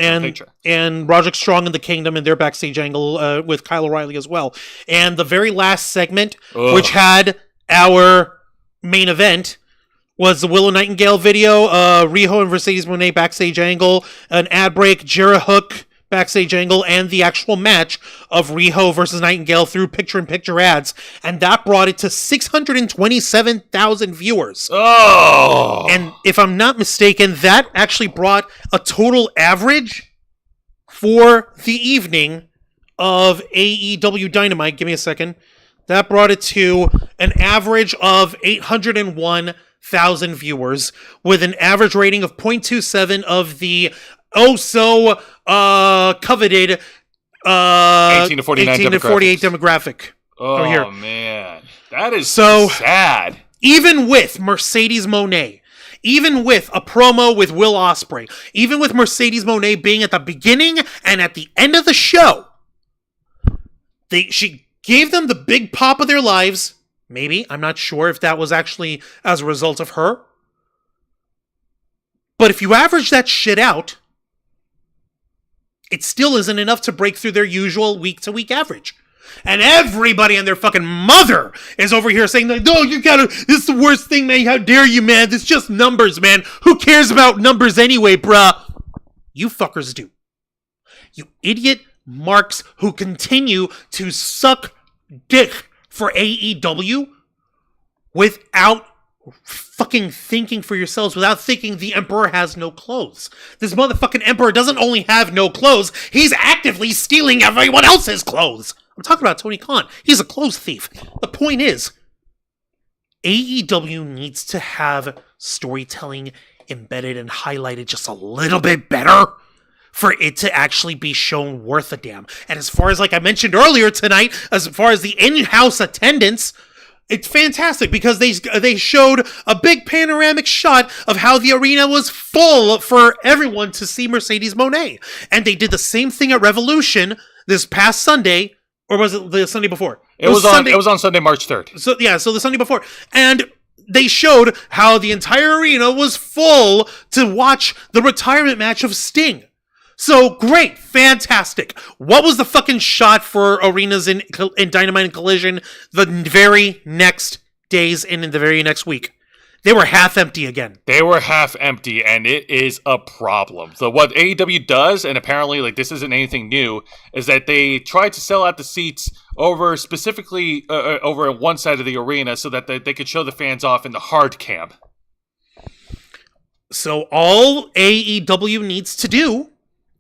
and Roderick Strong and the Kingdom and their backstage angle with Kyle O'Reilly as well. And the very last segment, which had our main event, was the Willow Nightingale video, Riho and Mercedes Moné backstage angle, an ad break, Jarrah Hook backstage angle, and the actual match of Riho versus Nightingale through picture-in-picture ads. And that brought it to 627,000 viewers. Oh! And if I'm not mistaken, that actually brought a total average for the evening of AEW Dynamite. Give me a second. That brought it to an average of 801,000 viewers with an average rating of 0.27 of the coveted 18 to 48 demographic. Over here. Oh, man. That is So- sad. Even with Mercedes Moné, even with a promo with Will Ospreay, even with Mercedes Moné being at the beginning and at the end of the show, she gave them the big pop of their lives. Maybe. I'm not sure if that was actually as a result of her. But if you average that shit out, it still isn't enough to break through their usual week-to-week average. And everybody and their fucking mother is over here saying, like, no, you gotta, this is the worst thing, man. How dare you, man? It's just numbers, man. Who cares about numbers anyway, bruh? You fuckers do. You idiot marks who continue to suck dick for AEW without fucking thinking for yourselves, without thinking the Emperor has no clothes. This motherfucking Emperor doesn't only have no clothes, he's actively stealing everyone else's clothes. I'm talking about Tony Khan. He's a clothes thief. The point is, AEW needs to have storytelling embedded and highlighted just a little bit better for it to actually be shown worth a damn. And as far as, like I mentioned earlier tonight, as far as the in-house attendance, it's fantastic because they showed a big panoramic shot of how the arena was full for everyone to see Mercedes Moné. And they did the same thing at Revolution this past Sunday, or was it the Sunday before? It was on Sunday, March 3rd. So the Sunday before. And they showed how the entire arena was full to watch the retirement match of Sting. So great, fantastic. What was the fucking shot for arenas in Dynamite and Collision the very next days and in the very next week? They were half empty again. They were half empty, and it is a problem. So what AEW does, and apparently like this isn't anything new, is that they try to sell out the seats over specifically over one side of the arena so that they could show the fans off in the hard cam. So all AEW needs to do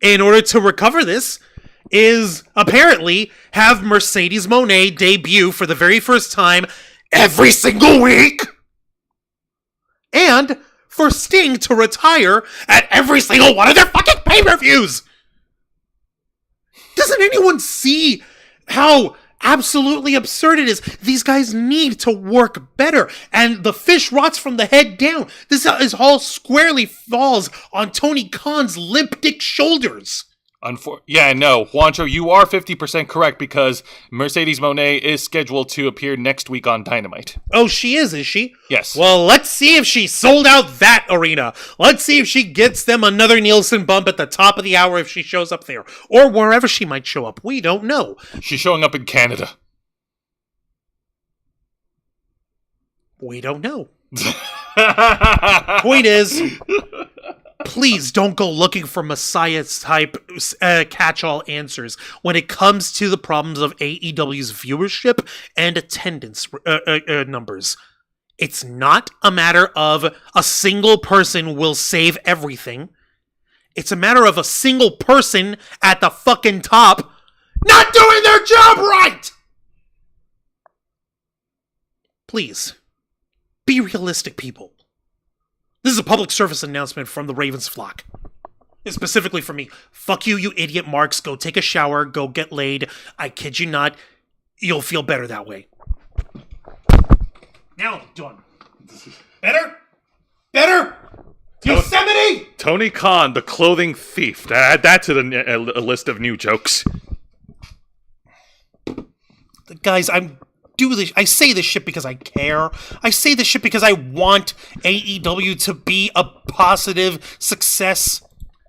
in order to recover this is apparently have Mercedes Moné debut for the very first time every single week, and for Sting to retire at every single one of their fucking pay-per-views. Doesn't anyone see how absolutely absurd it is? These guys need to work better, and the fish rots from the head down. This is all squarely falls on Tony Khan's limp dick shoulders. Juancho, you are 50% correct because Mercedes Moné is scheduled to appear next week on Dynamite. Oh, she is she? Yes. Well, let's see if she sold out that arena. Let's see if she gets them another Nielsen bump at the top of the hour if she shows up there. Or wherever she might show up. We don't know. She's showing up in Canada. We don't know. Point is, please don't go looking for Messiah-type catch-all answers when it comes to the problems of AEW's viewership and attendance numbers. It's not a matter of a single person will save everything. It's a matter of a single person at the fucking top not doing their job right! Please, be realistic, people. This is a public service announcement from the Ravens flock. It's specifically for me. Fuck you, you idiot marks. Go take a shower. Go get laid. I kid you not. You'll feel better that way. Now I'm done. Better? Better? Yosemite! Tony Khan, the clothing thief. Add that to a list of new jokes. Guys, I say this shit because I care. I say this shit because I want AEW to be a positive success.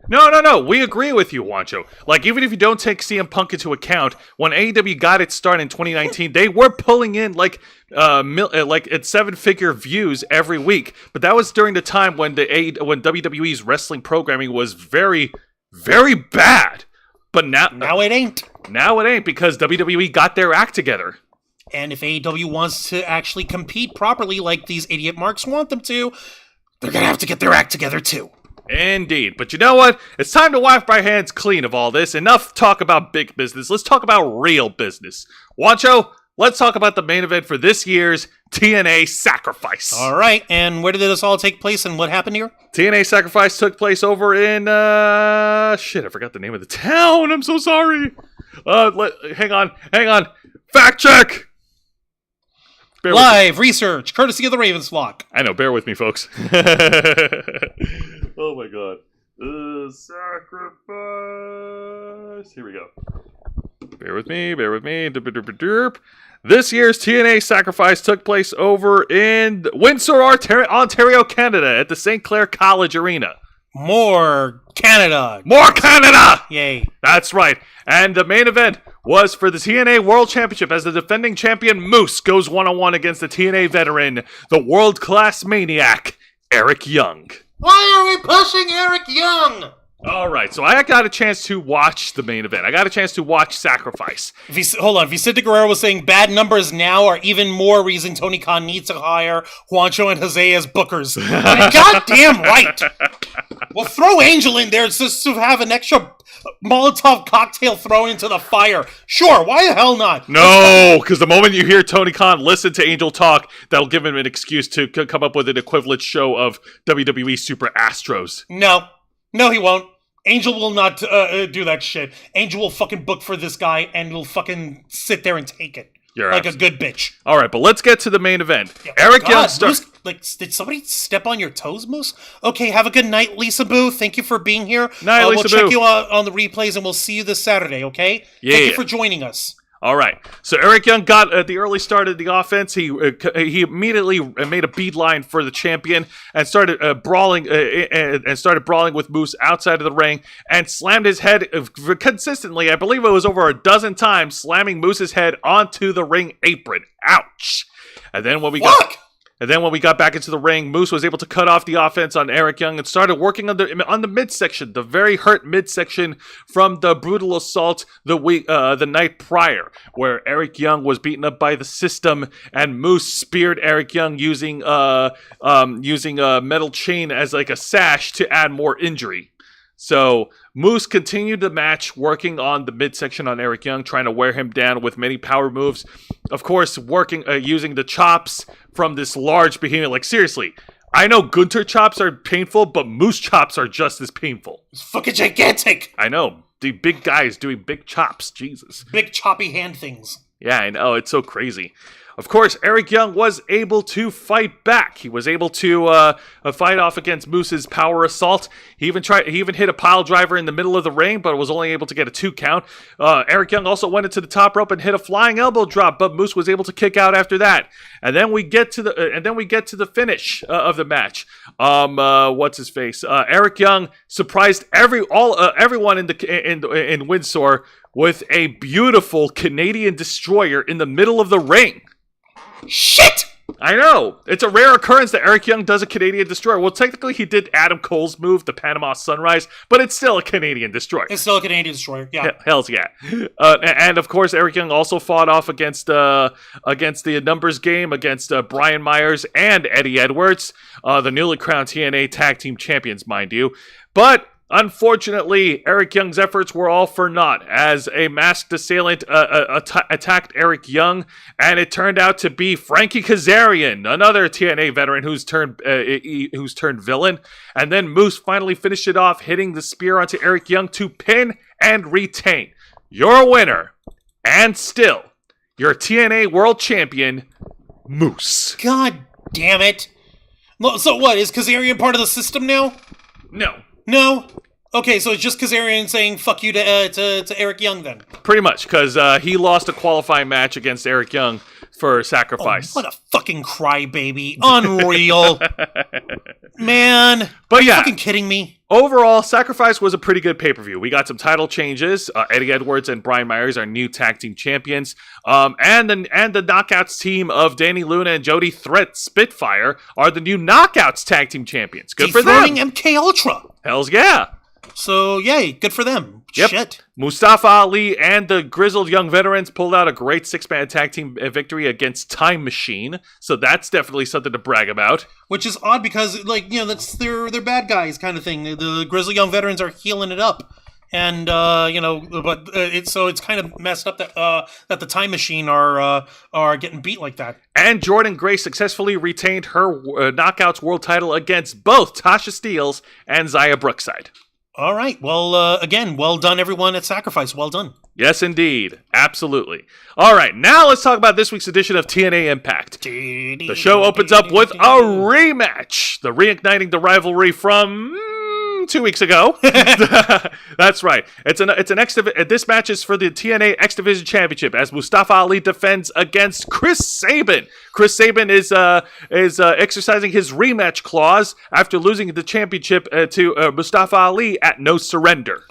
No. We agree with you, Juancho. Like, even if you don't take CM Punk into account, when AEW got its start in 2019, they were pulling in like at seven-figure views every week. But that was during the time when when WWE's wrestling programming was very, very bad. But now it ain't. Now it ain't because WWE got their act together. And if AEW wants to actually compete properly like these idiot marks want them to, they're going to have to get their act together too. Indeed. But you know what? It's time to wipe our hands clean of all this. Enough talk about big business. Let's talk about real business. Juancho, let's talk about the main event for this year's TNA Sacrifice. All right. And where did this all take place and what happened here? TNA Sacrifice took place over in, I forgot the name of the town. I'm so sorry. Hang on. Fact check. Live research, courtesy of the Ravens flock. I know, bear with me, folks. Oh my god. Sacrifice. Here we go. Bear with me. Derp. This year's TNA Sacrifice took place over in Windsor, Ontario, Canada, at the St. Clair College Arena. More Canada. Yay. That's right. And the main event was for the TNA World Championship as the defending champion Moose goes one-on-one against the TNA veteran, the world-class maniac, Eric Young. Why are we pushing Eric Young? Alright, so I got a chance to watch the main event. I got a chance to watch Sacrifice. Hold on. Vicente Guerrero was saying bad numbers now are even more reason Tony Khan needs to hire Juancho and Jose as bookers. Goddamn right. Well, throw Angel in there just to have an extra Molotov cocktail thrown into the fire. Sure, why the hell not? No, because the moment you hear Tony Khan listen to Angel talk, that'll give him an excuse to come up with an equivalent show of WWE Super Astros. No, he won't. Angel will not do that shit. Angel will fucking book for this guy and will fucking sit there and take it. You're like a good bitch. All right, but let's get to the main event. Yeah, Eric Young starts. Did somebody step on your toes, Moose? Okay, have a good night, Lisa Boo. Thank you for being here. Night, Lisa Boo. We'll check you out on the replays, and we'll see you this Saturday, okay? Yeah. Thank you for joining us. All right. So Eric Young got at the early start of the offense. He immediately made a beeline for the champion and started brawling with Moose outside of the ring and slammed his head consistently. I believe it was over a dozen times, slamming Moose's head onto the ring apron. Ouch! And then when we got back into the ring, Moose was able to cut off the offense on Eric Young and started working on the midsection, the very hurt midsection from the brutal assault the night prior, where Eric Young was beaten up by the system and Moose speared Eric Young using a metal chain as like a sash to add more injury. So Moose continued the match, working on the midsection on Eric Young, trying to wear him down with many power moves. Of course, using the chops from this large behemoth. Like, seriously, I know Gunter chops are painful, but Moose chops are just as painful. It's fucking gigantic. I know. The big guys doing big chops. Jesus. Big choppy hand things. Yeah, I know. It's so crazy. Of course, Eric Young was able to fight back. He was able to fight off against Moose's power assault. He even hit a pile driver in the middle of the ring, but was only able to get a 2 count. Eric Young also went into the top rope and hit a flying elbow drop, but Moose was able to kick out after that. And then we get to the finish of the match. What's his face? Eric Young surprised everyone in Windsor with a beautiful Canadian destroyer in the middle of the ring. Shit! I know. It's a rare occurrence that Eric Young does a Canadian destroyer. Well, technically he did Adam Cole's move, the Panama Sunrise, but it's still a Canadian destroyer. It's still a Canadian destroyer, yeah. Hells yeah. And of course, Eric Young also fought off against the numbers game against Brian Myers and Eddie Edwards, the newly crowned TNA Tag Team Champions, mind you. But unfortunately, Eric Young's efforts were all for naught as a masked assailant attacked Eric Young, and it turned out to be Frankie Kazarian, another TNA veteran who's turned villain. And then Moose finally finished it off, hitting the spear onto Eric Young to pin and retain. Your winner, and still your TNA World Champion, Moose. God damn it! So what, is Kazarian part of the system now? No? Okay, so it's just Kazarian saying fuck you to Eric Young then. Pretty much, because he lost a qualifying match against Eric Young for Sacrifice. Oh, what a fucking crybaby. Unreal. Man. But yeah. Are you fucking kidding me? Overall, Sacrifice was a pretty good pay-per-view. We got some title changes. Eddie Edwards and Brian Myers are new tag team champions. And the Knockouts team of Danny Luna and Jody Threat Spitfire are the new Knockouts tag team champions. Good for them. Dethroning MK Ultra. Hells yeah. So, yay, good for them. Yep. Shit. Mustafa Ali and the grizzled young veterans pulled out a great 6-man tag team victory against Time Machine. So that's definitely something to brag about. Which is odd because, that's they're bad guys kind of thing. The grizzled young veterans are healing it up. And, it's kind of messed up that the Time Machine are getting beat like that. And Jordan Grace successfully retained her Knockouts World title against both Tasha Steelz and Xia Brookside. All right. Well, again, well done, everyone at Sacrifice. Well done. Yes, indeed. Absolutely. All right, now let's talk about this week's edition of TNA Impact. The show opens up with a rematch, the reigniting the rivalry from 2 weeks ago. That's right. This match is for the TNA X Division Championship as Mustafa Ali defends against Chris Sabin. Chris Sabin is exercising his rematch clause after losing the championship to Mustafa Ali at No Surrender.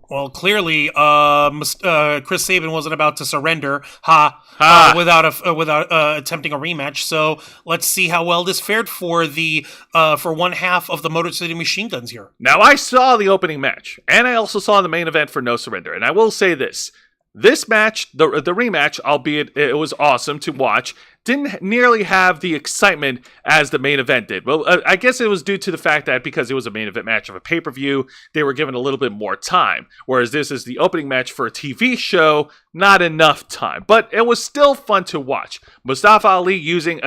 Well, clearly, Chris Sabin wasn't about to surrender, without attempting a rematch. So let's see how well this fared for one half of the Motor City Machine Guns here. Now, I saw the opening match, and I also saw the main event for No Surrender, and I will say this. This match, the rematch, albeit it was awesome to watch, didn't nearly have the excitement as the main event did. Well, I guess it was due to the fact that because it was a main event match of a pay-per-view, they were given a little bit more time. Whereas this is the opening match for a TV show, not enough time. But it was still fun to watch. Mustafa Ali using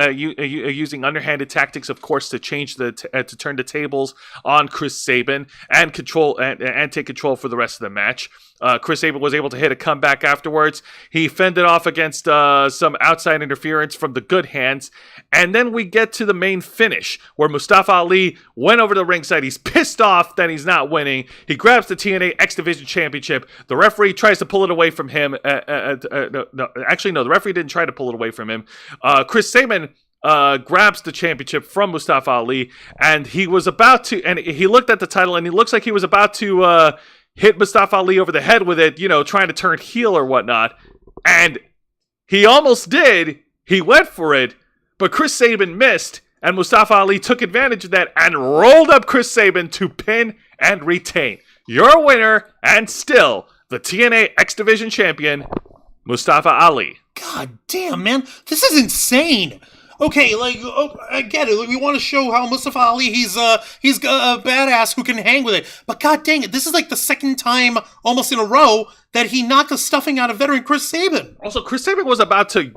underhanded tactics, of course, to change to turn the tables on Chris Sabin and control and take control for the rest of the match. Chris Sabin was able to hit a comeback afterwards. He fended off against some outside interference from the Good Hands. And then we get to the main finish, where Mustafa Ali went over to the ringside. He's pissed off that he's not winning. He grabs the TNA X Division Championship. The referee tries to pull it away from him. The referee didn't try to pull it away from him. Chris Sabin grabs the championship from Mustafa Ali, and he was about to, and he looked at the title, and he looks like he was about to hit Mustafa Ali over the head with it, trying to turn heel or whatnot. And he almost did. He went for it, but Chris Sabin missed, and Mustafa Ali took advantage of that and rolled up Chris Sabin to pin and retain. Your winner, and still the TNA X Division champion, Mustafa Ali. God damn, man. This is insane. Okay, I get it. We want to show how Mustafa Ali, he's a badass who can hang with it. But god dang it, this is like the second time almost in a row that he knocked the stuffing out of veteran Chris Sabin. Also, Chris Sabin was about to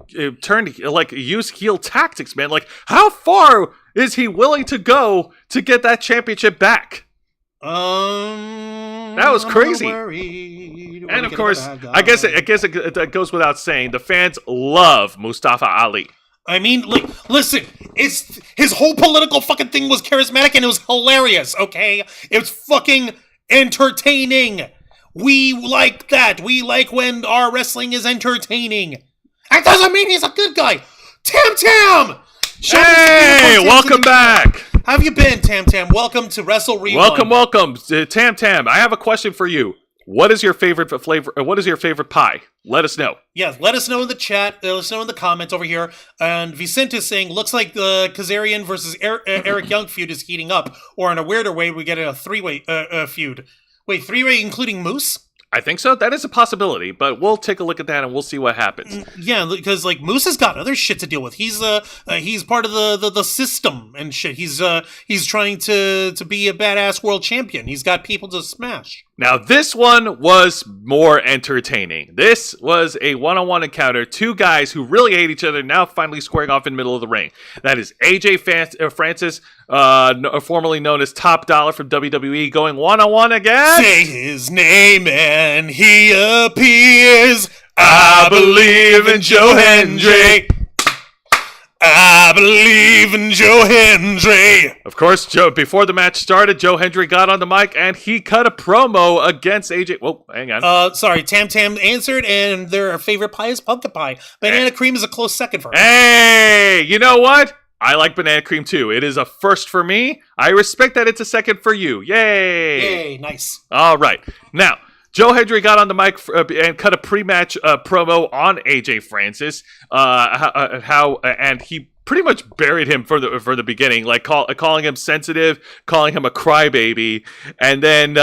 use heel tactics, man. How far is he willing to go to get that championship back? That was crazy. And of course, I guess it goes without saying, the fans love Mustafa Ali. I mean, listen, his whole political fucking thing was charismatic and it was hilarious, okay? It was fucking entertaining. We like that. We like when our wrestling is entertaining. That doesn't mean he's a good guy. Tam Tam! Hey, welcome back. How have you been, Tam Tam? Welcome to Wrestle Wrewind. Welcome. Tam Tam, I have a question for you. What is your favorite flavor? What is your favorite pie? Let us know. Yeah, let us know in the chat. Let us know in the comments over here. And Vicente is saying, looks like the Kazarian versus Eric Young feud is heating up. Or in a weirder way, we get a three-way feud. Wait, three-way including Moose? I think so. That is a possibility, but we'll take a look at that and we'll see what happens. Yeah, because Moose has got other shit to deal with. He's part of the system and shit. He's trying to be a badass world champion. He's got people to smash. Now, this one was more entertaining. This was a one-on-one encounter. Two guys who really hate each other now finally squaring off in the middle of the ring. That is AJ Francis, formerly known as Top Dollar from WWE, going one-on-one again. Say his name and he appears. I believe in Joe Hendry. I believe in Joe Hendry. Of course, before the match started, Joe Hendry got on the mic and he cut a promo against AJ. Whoa, hang on. Sorry, Tam Tam answered, and their favorite pie is pumpkin pie. Banana cream is a close second for her. Hey, you know what? I like banana cream too. It is a first for me. I respect that it's a second for you. Yay! Yay, nice. All right. Now, Joe Hendry got on the mic and cut a pre-match promo on AJ Francis. And he pretty much buried him for the beginning, calling him sensitive, calling him a crybaby, and then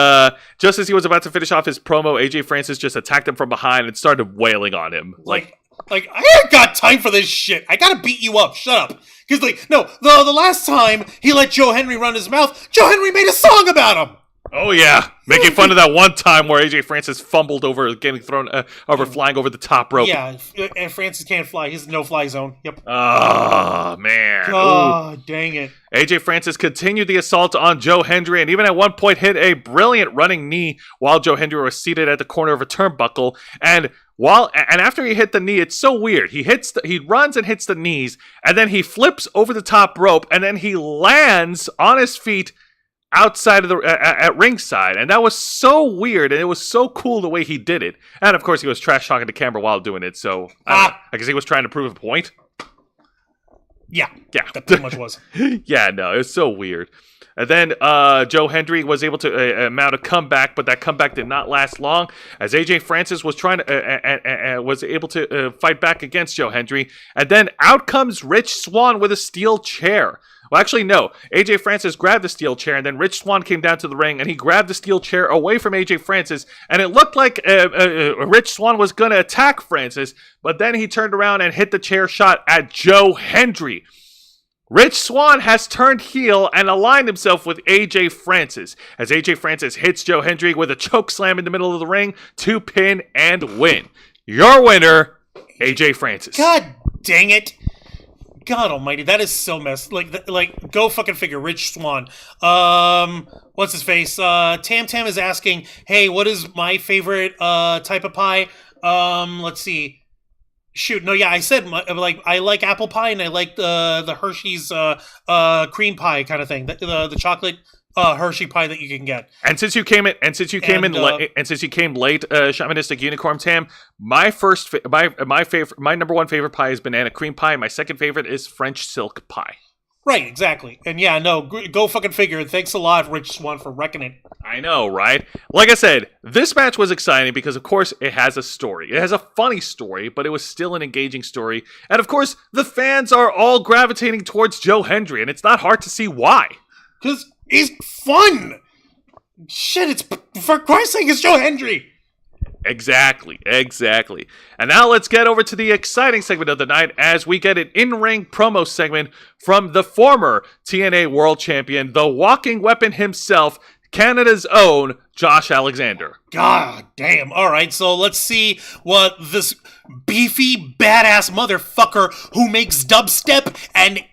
just as he was about to finish off his promo, AJ Francis just attacked him from behind and started wailing on him. I ain't got time for this shit. I gotta beat you up. Shut up. Because the last time he let Joe Henry run his mouth, Joe Henry made a song about him. Oh yeah, making fun of that one time where AJ Francis fumbled over getting thrown over flying over the top rope. Yeah, and Francis can't fly. He's in no-fly zone. Yep. Oh man. Oh, dang it. AJ Francis continued the assault on Joe Hendry and even at one point hit a brilliant running knee while Joe Hendry was seated at the corner of a turnbuckle. And after he hit the knee, it's so weird. He runs and hits the knees, and then he flips over the top rope, and then he lands on his feet outside of the at ringside, and that was so weird, and it was so cool the way he did it. And of course, he was trash talking the camera while doing it. So I guess he was trying to prove a point. Yeah, Yeah, that pretty much was. Yeah, no, it was so weird. And then Joe Hendry was able to mount a comeback, but that comeback did not last long, as AJ Francis was trying to was able to fight back against Joe Hendry. And then out comes Rich Swann with a steel chair. Well, actually, no. AJ Francis grabbed the steel chair, and then Rich Swann came down to the ring, and he grabbed the steel chair away from AJ Francis, and it looked like Rich Swann was going to attack Francis, but then he turned around and hit the chair shot at Joe Hendry. Rich Swann has turned heel and aligned himself with AJ Francis, as AJ Francis hits Joe Hendry with a choke slam in the middle of the ring to pin and win. Your winner, AJ Francis. God dang it. God almighty, that is so messed. Like, go fucking figure. Rich Swann. What's his face? Tam Tam is asking, hey, what is my favorite type of pie? Let's see. Shoot, no, yeah, I said I like apple pie and I like the Hershey's cream pie kind of thing. The chocolate Hershey pie that you can get. And since you came late, Shamanistic Unicorn Tam, my number one favorite pie is banana cream pie. My second favorite is French silk pie. Right, exactly. And yeah, no, go fucking figure. Thanks a lot, Rich Swann, for wrecking it. I know, right? Like I said, this match was exciting because, of course, it has a story. It has a funny story, but it was still an engaging story. And, of course, the fans are all gravitating towards Joe Hendry, and it's not hard to see why. Because he's fun! Shit, it's, for Christ's sake, it's Joe Hendry! Exactly. And now let's get over to the exciting segment of the night as we get an in-ring promo segment from the former TNA World Champion, the walking weapon himself, Canada's own Josh Alexander. God damn. All right, so let's see what this beefy, badass motherfucker who makes dubstep and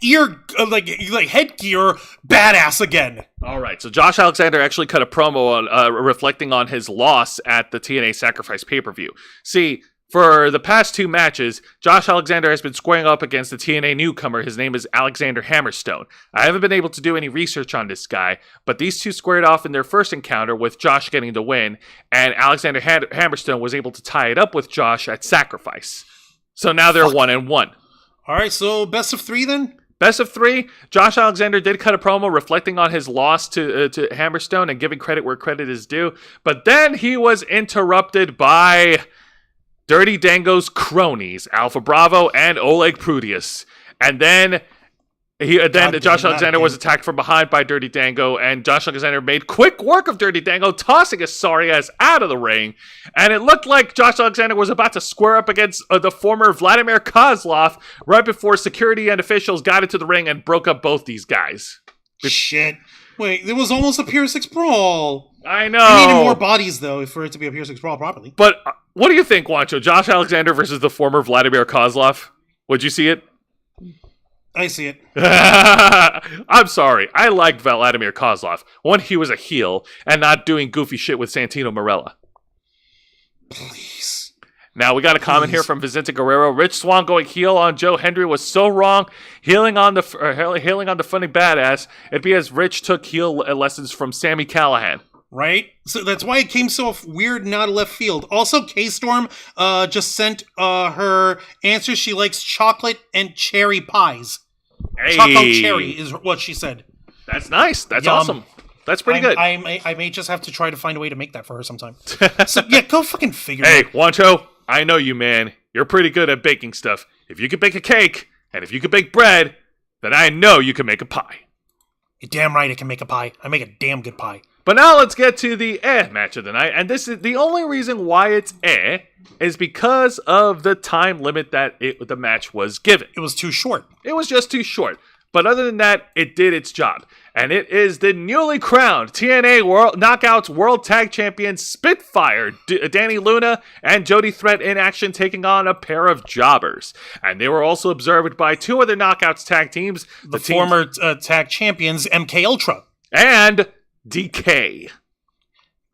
like headgear badass again. All right, so Josh Alexander actually cut a promo on reflecting on his loss at the TNA Sacrifice pay-per-view. See, for the past two matches, Josh Alexander has been squaring up against the TNA newcomer. His name is Alexander Hammerstone. I haven't been able to do any research on this guy, but these two squared off in their first encounter with Josh getting the win, and Alexander Hammerstone was able to tie it up with Josh at Sacrifice. So now they're 1-1. All right, so best of three then? Best of three, Josh Alexander did cut a promo reflecting on his loss to Hammerstone and giving credit where credit is due, but then he was interrupted by Dirty Dango's cronies, Alpha Bravo and Oleg Prudius. And then Josh Alexander was attacked from behind by Dirty Dango, and Josh Alexander made quick work of Dirty Dango, tossing his sorry ass out of the ring. And it looked like Josh Alexander was about to square up against the former Vladimir Kozlov right before security and officials got into the ring and broke up both these guys. Shit. Wait, it was almost a Pier 6 brawl. I know. I needed more bodies, though, for it to be a Pier 6 brawl properly. But what do you think, Juancho? Josh Alexander versus the former Vladimir Kozlov? Would you see it? I see it. I'm sorry. I liked Vladimir Kozlov when he was a heel and not doing goofy shit with Santino Marella. Please. Now, we got a comment here from Vicente Guerrero. Rich Swann going heel on Joe Hendry was so wrong. Healing on the funny badass. It'd be as Rich took heel lessons from Sami Callihan. Right? So that's why it came so weird and out of left field. Also, K-Storm just sent her answer. She likes chocolate and cherry pies. Hey. Choco cherry is what she said. That's nice. That's Yum. awesome. That's pretty good. I may just have to try to find a way to make that for her sometime. So, yeah, go fucking figure Hey, it out. Juancho, I know you, man. You're pretty good at baking stuff. If you can bake a cake, and if you can bake bread, then I know you can make a pie. You're damn right I can make a pie. I make a damn good pie. But now let's get to the match of the night. And this is the only reason why it's is because of the time limit that the match was given. It was too short. It was just too short. But other than that, it did its job. And it is the newly crowned TNA Knockouts World Tag Champions Spitfire, Danny Luna and Jody Threat in action, taking on a pair of jobbers. And they were also observed by two other Knockouts tag teams. The former tag champions, MK Ultra. And DK.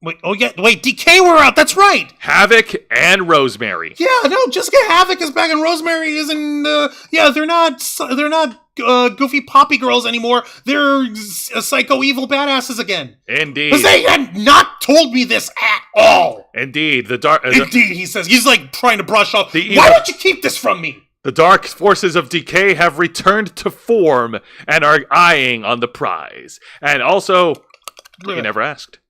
Wait, DK were out, that's right! Havoc and Rosemary. Yeah, no, Jessica Havoc is back and Rosemary isn't, they're not goofy poppy girls anymore. They're psycho evil badasses again. Indeed. Because they had not told me this at all. Indeed. Indeed, he says. He's like trying to brush off. Why would you keep this from me? The dark forces of decay have returned to form and are eyeing on the prize. And also, you never asked.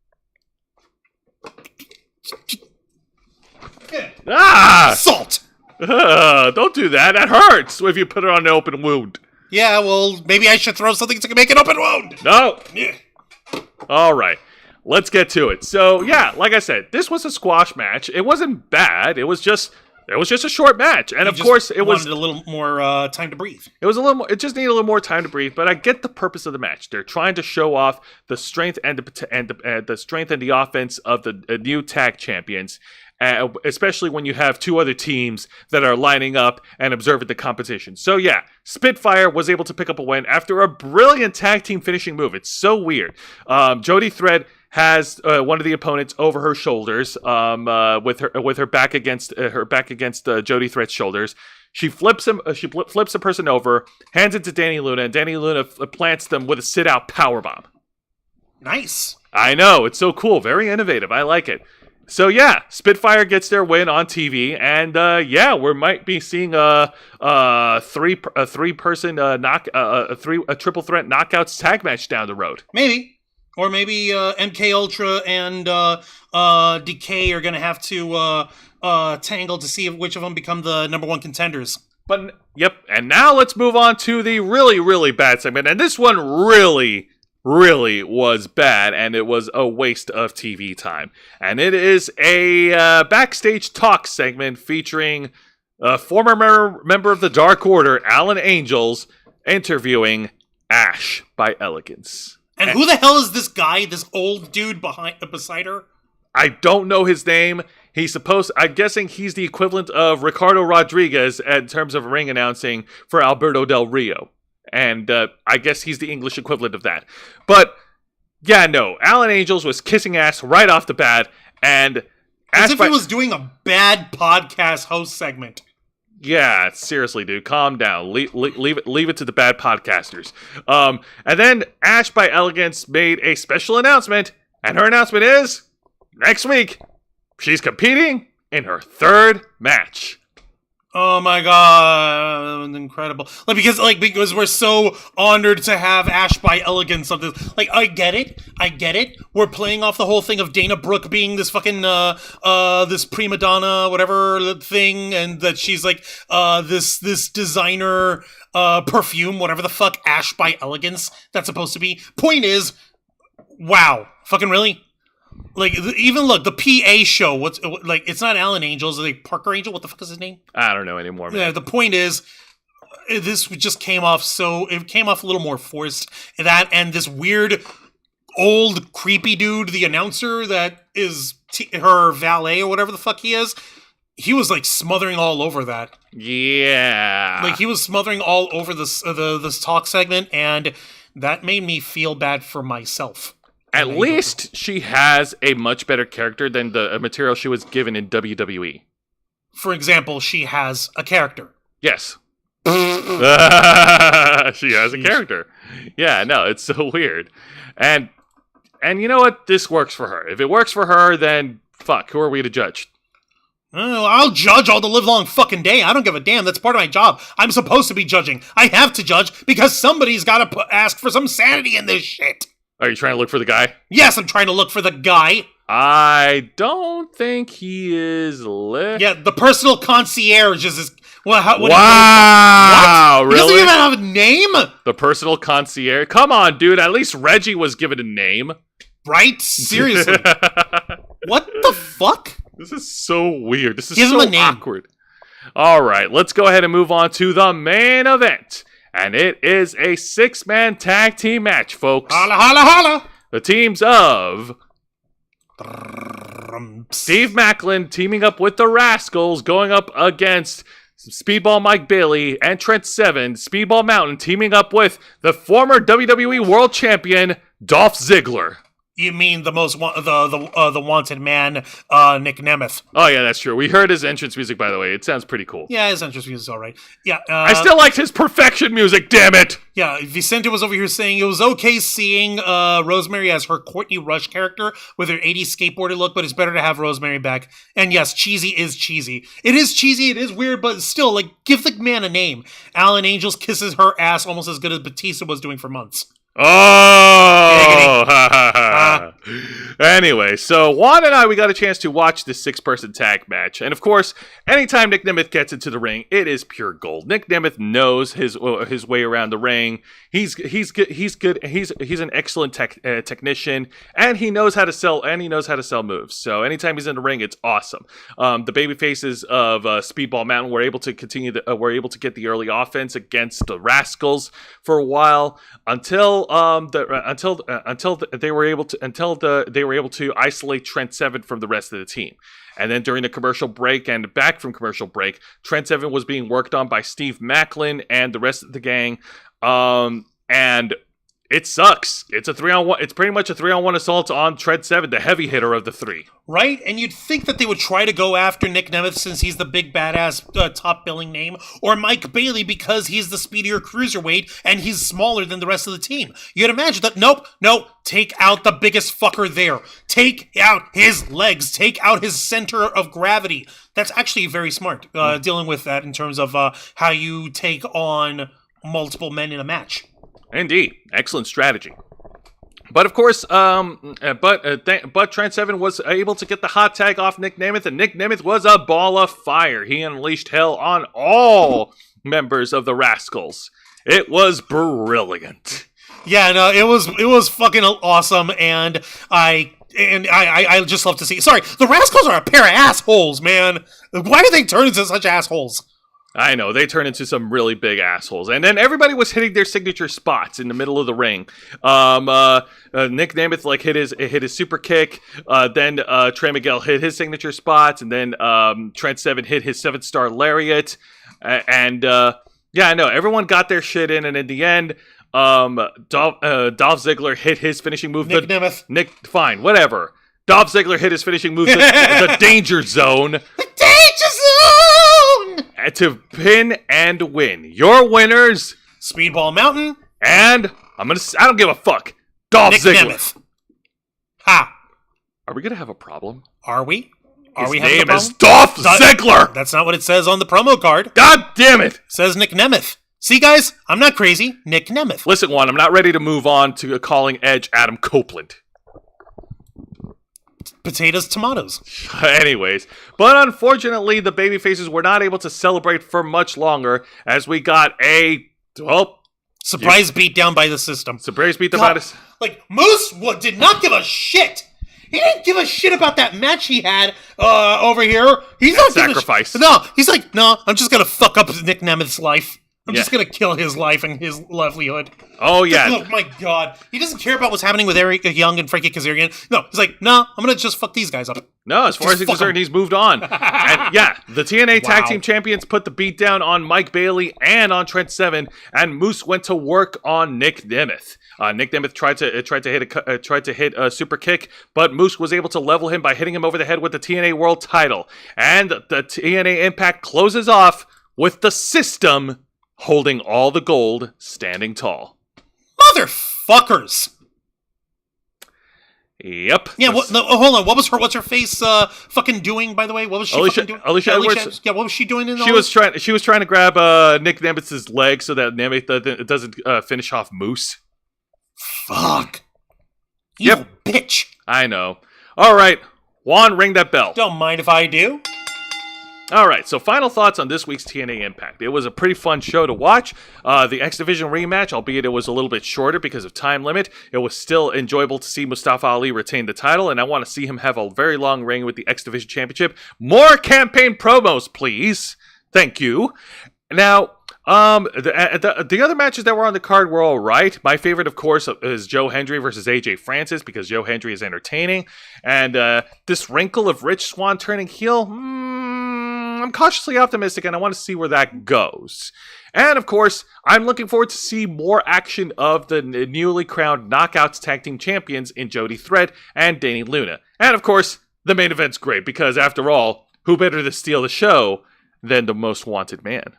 Salt! Don't do that. That hurts if you put it on an open wound. Yeah, well, maybe I should throw something to make an open wound. No. Yeah. All right. Let's get to it. So, yeah, like I said, this was a squash match. It wasn't bad. It was just a short match. And of course, it was a little more time to breathe. It just needed a little more time to breathe, but I get the purpose of the match. They're trying to show off the strength and the strength and the offense of the new tag champions. Especially when you have two other teams that are lining up and observing the competition. So yeah, Spitfire was able to pick up a win after a brilliant tag team finishing move. It's so weird. Jody Thread has one of the opponents over her shoulders, with her back against Jody Thread's shoulders. She flips him. She flips the person over, hands it to Danny Luna, and Danny Luna plants them with a sit-out powerbomb. Nice. I know, it's so cool, very innovative. I like it. So yeah, Spitfire gets their win on TV, and we might be seeing a triple threat knockouts tag match down the road. Maybe, or maybe MK Ultra and DK are gonna have to tangle to see which of them become the number one contenders. But yep, and now let's move on to the really, really bad segment, and this one really was bad, and it was a waste of TV time. And it is a backstage talk segment featuring a former member of the Dark Order, Alan Angels, interviewing Ash by Elegance. And who the hell is this guy, this old dude beside her? I don't know his name. I'm guessing he's the equivalent of Ricardo Rodriguez in terms of ring announcing for Alberto Del Rio. And I guess he's the English equivalent of that. But, yeah, no. Alan Angels was kissing ass right off the bat. And as if he was doing a bad podcast host segment. Yeah, seriously, dude. Calm down. Leave it to the bad podcasters. And then Ash by Elegance made a special announcement. And her announcement is, next week, she's competing in her third match. Oh my god, incredible. Because we're so honored to have Ash by Elegance of this. Like, I get it. We're playing off the whole thing of Dana Brooke being this fucking, this prima donna, whatever thing, and that she's like, this designer, perfume, whatever the fuck, Ash by Elegance that's supposed to be. Point is, wow. Fucking really? Like, even look, the PA show, it's not Alan Angels, it's like Parker Angel, what the fuck is his name? I don't know anymore, man. Yeah, the point is, this just came off a little more forced. That, and this weird, old, creepy dude, the announcer that is her valet or whatever the fuck he is, he was, like, smothering all over that. Yeah. Like, he was smothering all over this talk segment, and that made me feel bad for myself. At least she has a much better character than the material she was given in WWE. For example, she has a character. Yes. She has a character. Yeah, no, it's so weird. And you know what? This works for her. If it works for her, then fuck, who are we to judge? Oh, I'll judge all the livelong fucking day. I don't give a damn. That's part of my job. I'm supposed to be judging. I have to judge because somebody's got to ask for some sanity in this shit. Are you trying to look for the guy? Yes, I'm trying to look for the guy. I don't think he is lit. Yeah, the personal concierge is his... Wow, what? Really? He doesn't even have a name? The personal concierge? Come on, dude. At least Reggie was given a name. Right? Seriously. What the fuck? This is so weird. This is Give so him a name. awkward. All right, let's go ahead and move on to the main event. And it is a 6-man tag team match, folks. Holla, holla, holla! The teams of Steve Macklin teaming up with the Rascals going up against Speedball Mike Bailey and Trent Seven. Speedball Mountain teaming up with the former WWE World Champion Dolph Ziggler. You mean the wanted man, Nick Nemeth? Oh yeah, that's true. We heard his entrance music, by the way. It sounds pretty cool. Yeah, his entrance music is all right. Yeah, I still liked his perfection music. Damn it! Yeah, Vicente was over here saying it was okay seeing Rosemary as her Courtney Rush character with her 80s skateboarder look, but it's better to have Rosemary back. And yes, cheesy is cheesy. It is cheesy, it is weird, but still, like, give the man a name. Alan Angels kisses her ass almost as good as Batista was doing for months. Oh! Anyway, so Juan and I, we got a chance to watch this 6-person tag match. And of course, anytime Nick Nemeth gets into the ring, it is pure gold. Nick Nemeth knows his way around the ring. He's good. He's an excellent technician, and he knows how to sell moves. So anytime he's in the ring, it's awesome. The baby faces of Speedball Mountain were able to get the early offense against the Rascals for a while until they were able to isolate Trent Seven from the rest of the team. And then during the commercial break and back from commercial break, Trent Seven was being worked on by Steve Macklin and the rest of the gang. And it sucks. It's a 3-on-1. It's pretty much a 3-on-1 assault on Trent Seven, the heavy hitter of the three. Right? And you'd think that they would try to go after Nick Nemeth since he's the big badass top billing name, or Mike Bailey because he's the speedier cruiserweight and he's smaller than the rest of the team. You'd imagine that, nope, take out the biggest fucker there. Take out his legs. Take out his center of gravity. That's actually very smart, dealing with that in terms of how you take on multiple men in a match. Indeed. Excellent strategy. But of course, but Trent Seven was able to get the hot tag off Nick Nemeth, and Nick Nemeth was a ball of fire. He unleashed hell on all members of the Rascals. It was brilliant. Yeah, no, it was fucking awesome, and I just love to see. Sorry, the Rascals are a pair of assholes, man. Why do they turn into such assholes? I know, they turn into some really big assholes. And then everybody was hitting their signature spots in the middle of the ring. Nick Nemeth hit his super kick. Then Trey Miguel hit his signature spots. And then Trent Seven hit his 7-star lariat. Yeah, I know, everyone got their shit in. And in the end, Dolph Ziggler hit his finishing move. Nick Nemeth. Fine, whatever. Dolph Ziggler hit his finishing move, the Danger Zone. The Danger Zone! To pin and win. Your winners, Speedball Mountain, and I don't give a fuck, Dolph Nick Ziggler. Nemeth. Ha! Are we gonna have a problem? Are we? His name is Dolph Ziggler! That's not what it says on the promo card. God damn it! It says Nick Nemeth. See, guys, I'm not crazy. Nick Nemeth. Listen, Juan, I'm not ready to move on to calling Edge Adam Copeland. Potatoes, tomatoes. Anyways, but unfortunately, the babyfaces were not able to celebrate for much longer as we got a surprise beatdown by the system. Surprise beatdown by the like Moose did not give a shit. He didn't give a shit about that match he had over here. He's not Sacrifice. No, he's like, no, I'm just gonna fuck up Nick Nemeth's life. I'm just gonna kill his life and his livelihood. Oh, yeah. Oh, my God. He doesn't care about what's happening with Eric Young and Frankie Kazarian. No, he's like, no, I'm gonna just fuck these guys up. No, as far as he's concerned, he's moved on. And yeah, the TNA Tag Team Champions put the beat down on Mike Bailey and on Trent Seven, and Moose went to work on Nick Nemeth. Nick Nemeth tried to hit a super kick, but Moose was able to level him by hitting him over the head with the TNA World Title. And the TNA Impact closes off with the System holding all the gold, standing tall. Motherfuckers! Yep. Yeah, hold on. What's her face fucking doing, by the way? What was she fucking doing? Alicia Edwards. Yeah, what was she doing in She was trying to grab Nick Nemeth's leg so that Nemeth doesn't finish off Moose. Fuck. You bitch. I know. All right. Juan, ring that bell. Don't mind if I do. All right, so final thoughts on this week's TNA Impact. It was a pretty fun show to watch. The X Division rematch, albeit it was a little bit shorter because of time limit, it was still enjoyable to see Mustafa Ali retain the title, and I want to see him have a very long reign with the X Division Championship. More campaign promos, please. Thank you. Now, The other matches that were on the card were all right. My favorite, of course, is Joe Hendry versus AJ Francis because Joe Hendry is entertaining. And this wrinkle of Rich Swann turning heel, I'm cautiously optimistic, and I want to see where that goes. And, of course, I'm looking forward to see more action of the newly crowned Knockouts Tag Team Champions in Jody Thread and Danny Luna. And, of course, the main event's great because, after all, who better to steal the show than the most wanted man?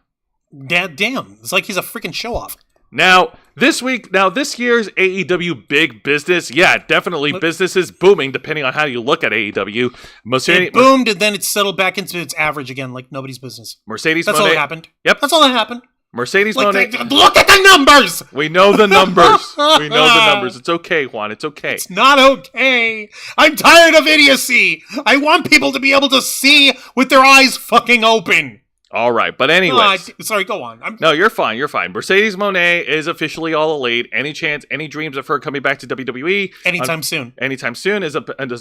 Damn, it's like he's a freaking show-off. Now, this year's AEW Big Business, yeah, definitely business is booming, depending on how you look at AEW. It boomed, and then it settled back into its average again, like nobody's business. That's all that happened. Yep. That's all that happened. Mercedes Moné. Look at the numbers! We know the numbers. We know the numbers. It's okay, Juan. It's okay. It's not okay. I'm tired of idiocy. I want people to be able to see with their eyes fucking open. All right, but anyways. Sorry, go on. No, you're fine. You're fine. Mercedes Moné is officially all elite. Any dreams of her coming back to WWE anytime soon has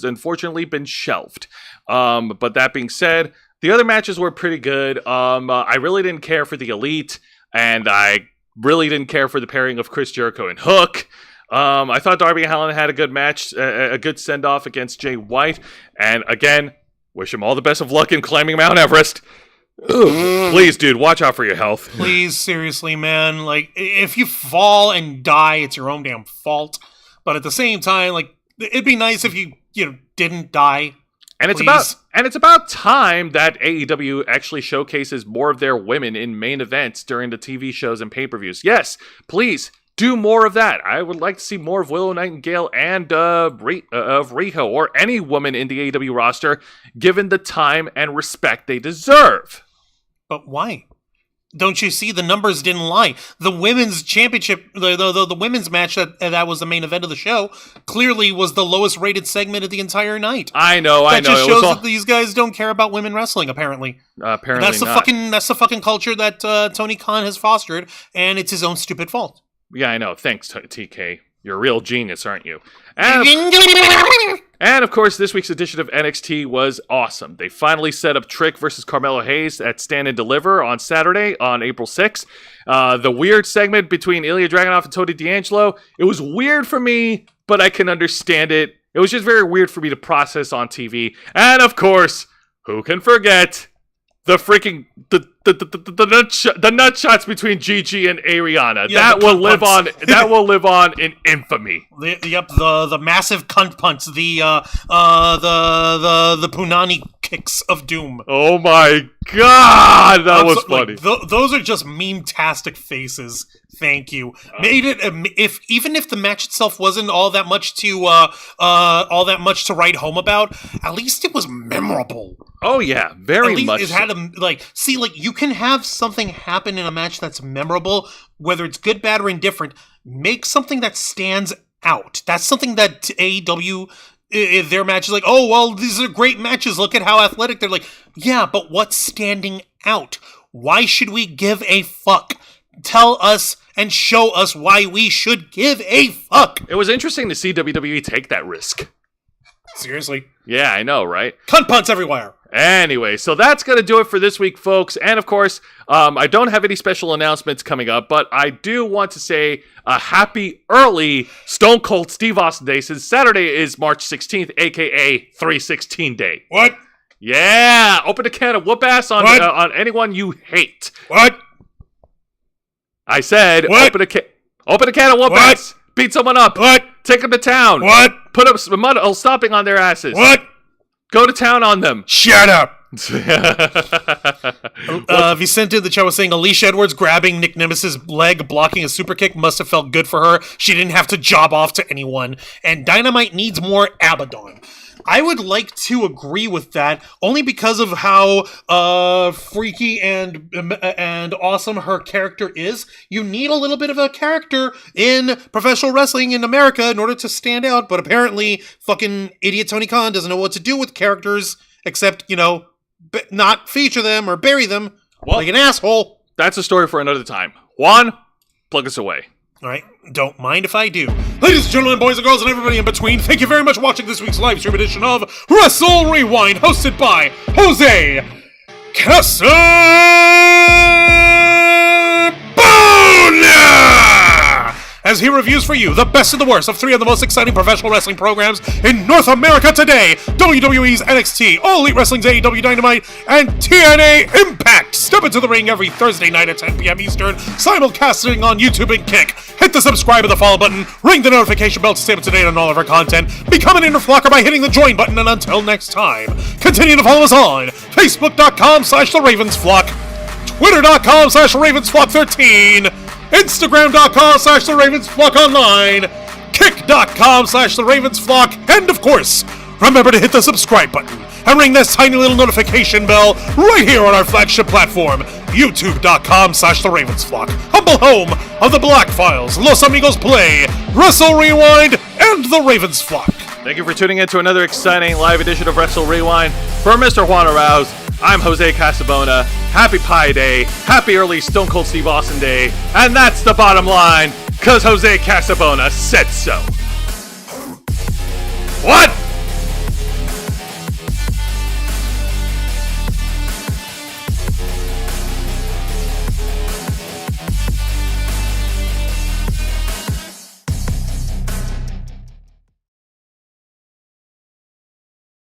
unfortunately been shelved. But that being said, the other matches were pretty good. I really didn't care for the Elite, and I really didn't care for the pairing of Chris Jericho and Hook. I thought Darby Allin had a good match, a good send-off against Jay White. And again, wish him all the best of luck in climbing Mount Everest. Please, dude, watch out for your health. Please, seriously, man. Like, if you fall and die, it's your own damn fault. But at the same time, like, it'd be nice if you didn't die. And it's about time that AEW actually showcases more of their women in main events during the TV shows and pay-per-views. Yes, please do more of that. I would like to see more of Willow Nightingale and of Riho or any woman in the AEW roster, given the time and respect they deserve. But why? Don't you see the numbers didn't lie? The women's championship, the women's match that was the main event of the show, clearly was the lowest rated segment of the entire night. I know. That just shows that these guys don't care about women wrestling. Apparently, that's the fucking culture that Tony Khan has fostered, and it's his own stupid fault. Yeah, I know. Thanks, TK. You're a real genius, aren't you? And of course, this week's edition of NXT was awesome. They finally set up Trick versus Carmelo Hayes at Stand and Deliver on Saturday, on April 6th. The weird segment between Ilya Dragunov and Tony D'Angelo, it was weird for me, but I can understand it. It was just very weird for me to process on TV. And of course, who can forget the freaking the nut shots between Gigi and Ariana. Yeah, that will live on in infamy. The massive cunt punts, the punani kicks of doom. Oh my god, that was funny. Those are just meme-tastic faces. Thank you. Made it even if the match itself wasn't all that much to write home about, at least it was memorable. Oh yeah, very much. It had you can have something happen in a match that's memorable, whether it's good, bad, or indifferent. Make something that stands out. That's something that AEW, their matches, like, oh well, these are great matches. Look at how athletic they're. Like, yeah, but what's standing out? Why should we give a fuck? Tell us and show us why we should give a fuck. It was interesting to see WWE take that risk. Seriously? Yeah, I know, right? Cunt punts everywhere. Anyway, so that's going to do it for this week, folks. And of course, I don't have any special announcements coming up, but I do want to say a happy early Stone Cold Steve Austin Day, since Saturday is March 16th, aka 316 Day. What? Yeah, open a can of whoop ass on anyone you hate. What? I said, what? Open a can of whoop ass. Beat someone up. What? Take them to town. What? Put up some mud stomping on their asses. What? Go to town on them. Shut up. Vicente the chat was saying Alicia Edwards grabbing Nick Nemes's leg, blocking a super kick must have felt good for her. She didn't have to job off to anyone. And Dynamite needs more Abaddon. I would like to agree with that, only because of how freaky and awesome her character is. You need a little bit of a character in professional wrestling in America in order to stand out, but apparently fucking idiot Tony Khan doesn't know what to do with characters except, not feature them or bury them like an asshole. That's a story for another time. Juan, plug us away. All right, don't mind if I do. Ladies and gentlemen, boys and girls, and everybody in between, thank you very much for watching this week's live stream edition of Wrestle Rewind, hosted by Jose Casa. as he reviews for you the best and the worst of 3 of the most exciting professional wrestling programs in North America today: WWE's NXT, All Elite Wrestling's AEW Dynamite, and TNA Impact. Step into the ring every Thursday night at 10 p.m. Eastern, simulcasting on YouTube and Kick. Hit the subscribe and the follow button, ring the notification bell to stay up to date on all of our content, become an interflocker by hitting the join button, and until next time, continue to follow us on Facebook.com/TheRavensFlock, Twitter.com/RavensFlock13, Instagram.com/TheRavensFlockOnline, Kick.com/TheRavensFlock, and of course, remember to hit the subscribe button and ring this tiny little notification bell right here on our flagship platform, YouTube.com/TheRavensFlock, humble home of the Black Files, Los Amigos Play, Wrestle Rewind, and The Ravens Flock. Thank you for tuning in to another exciting live edition of Wrestle Rewind. For Mr. Juan Arouse, I'm Jose Casabona. Happy Pi Day, happy early Stone Cold Steve Austin Day, and that's the bottom line, cause Jose Casabona said so. What?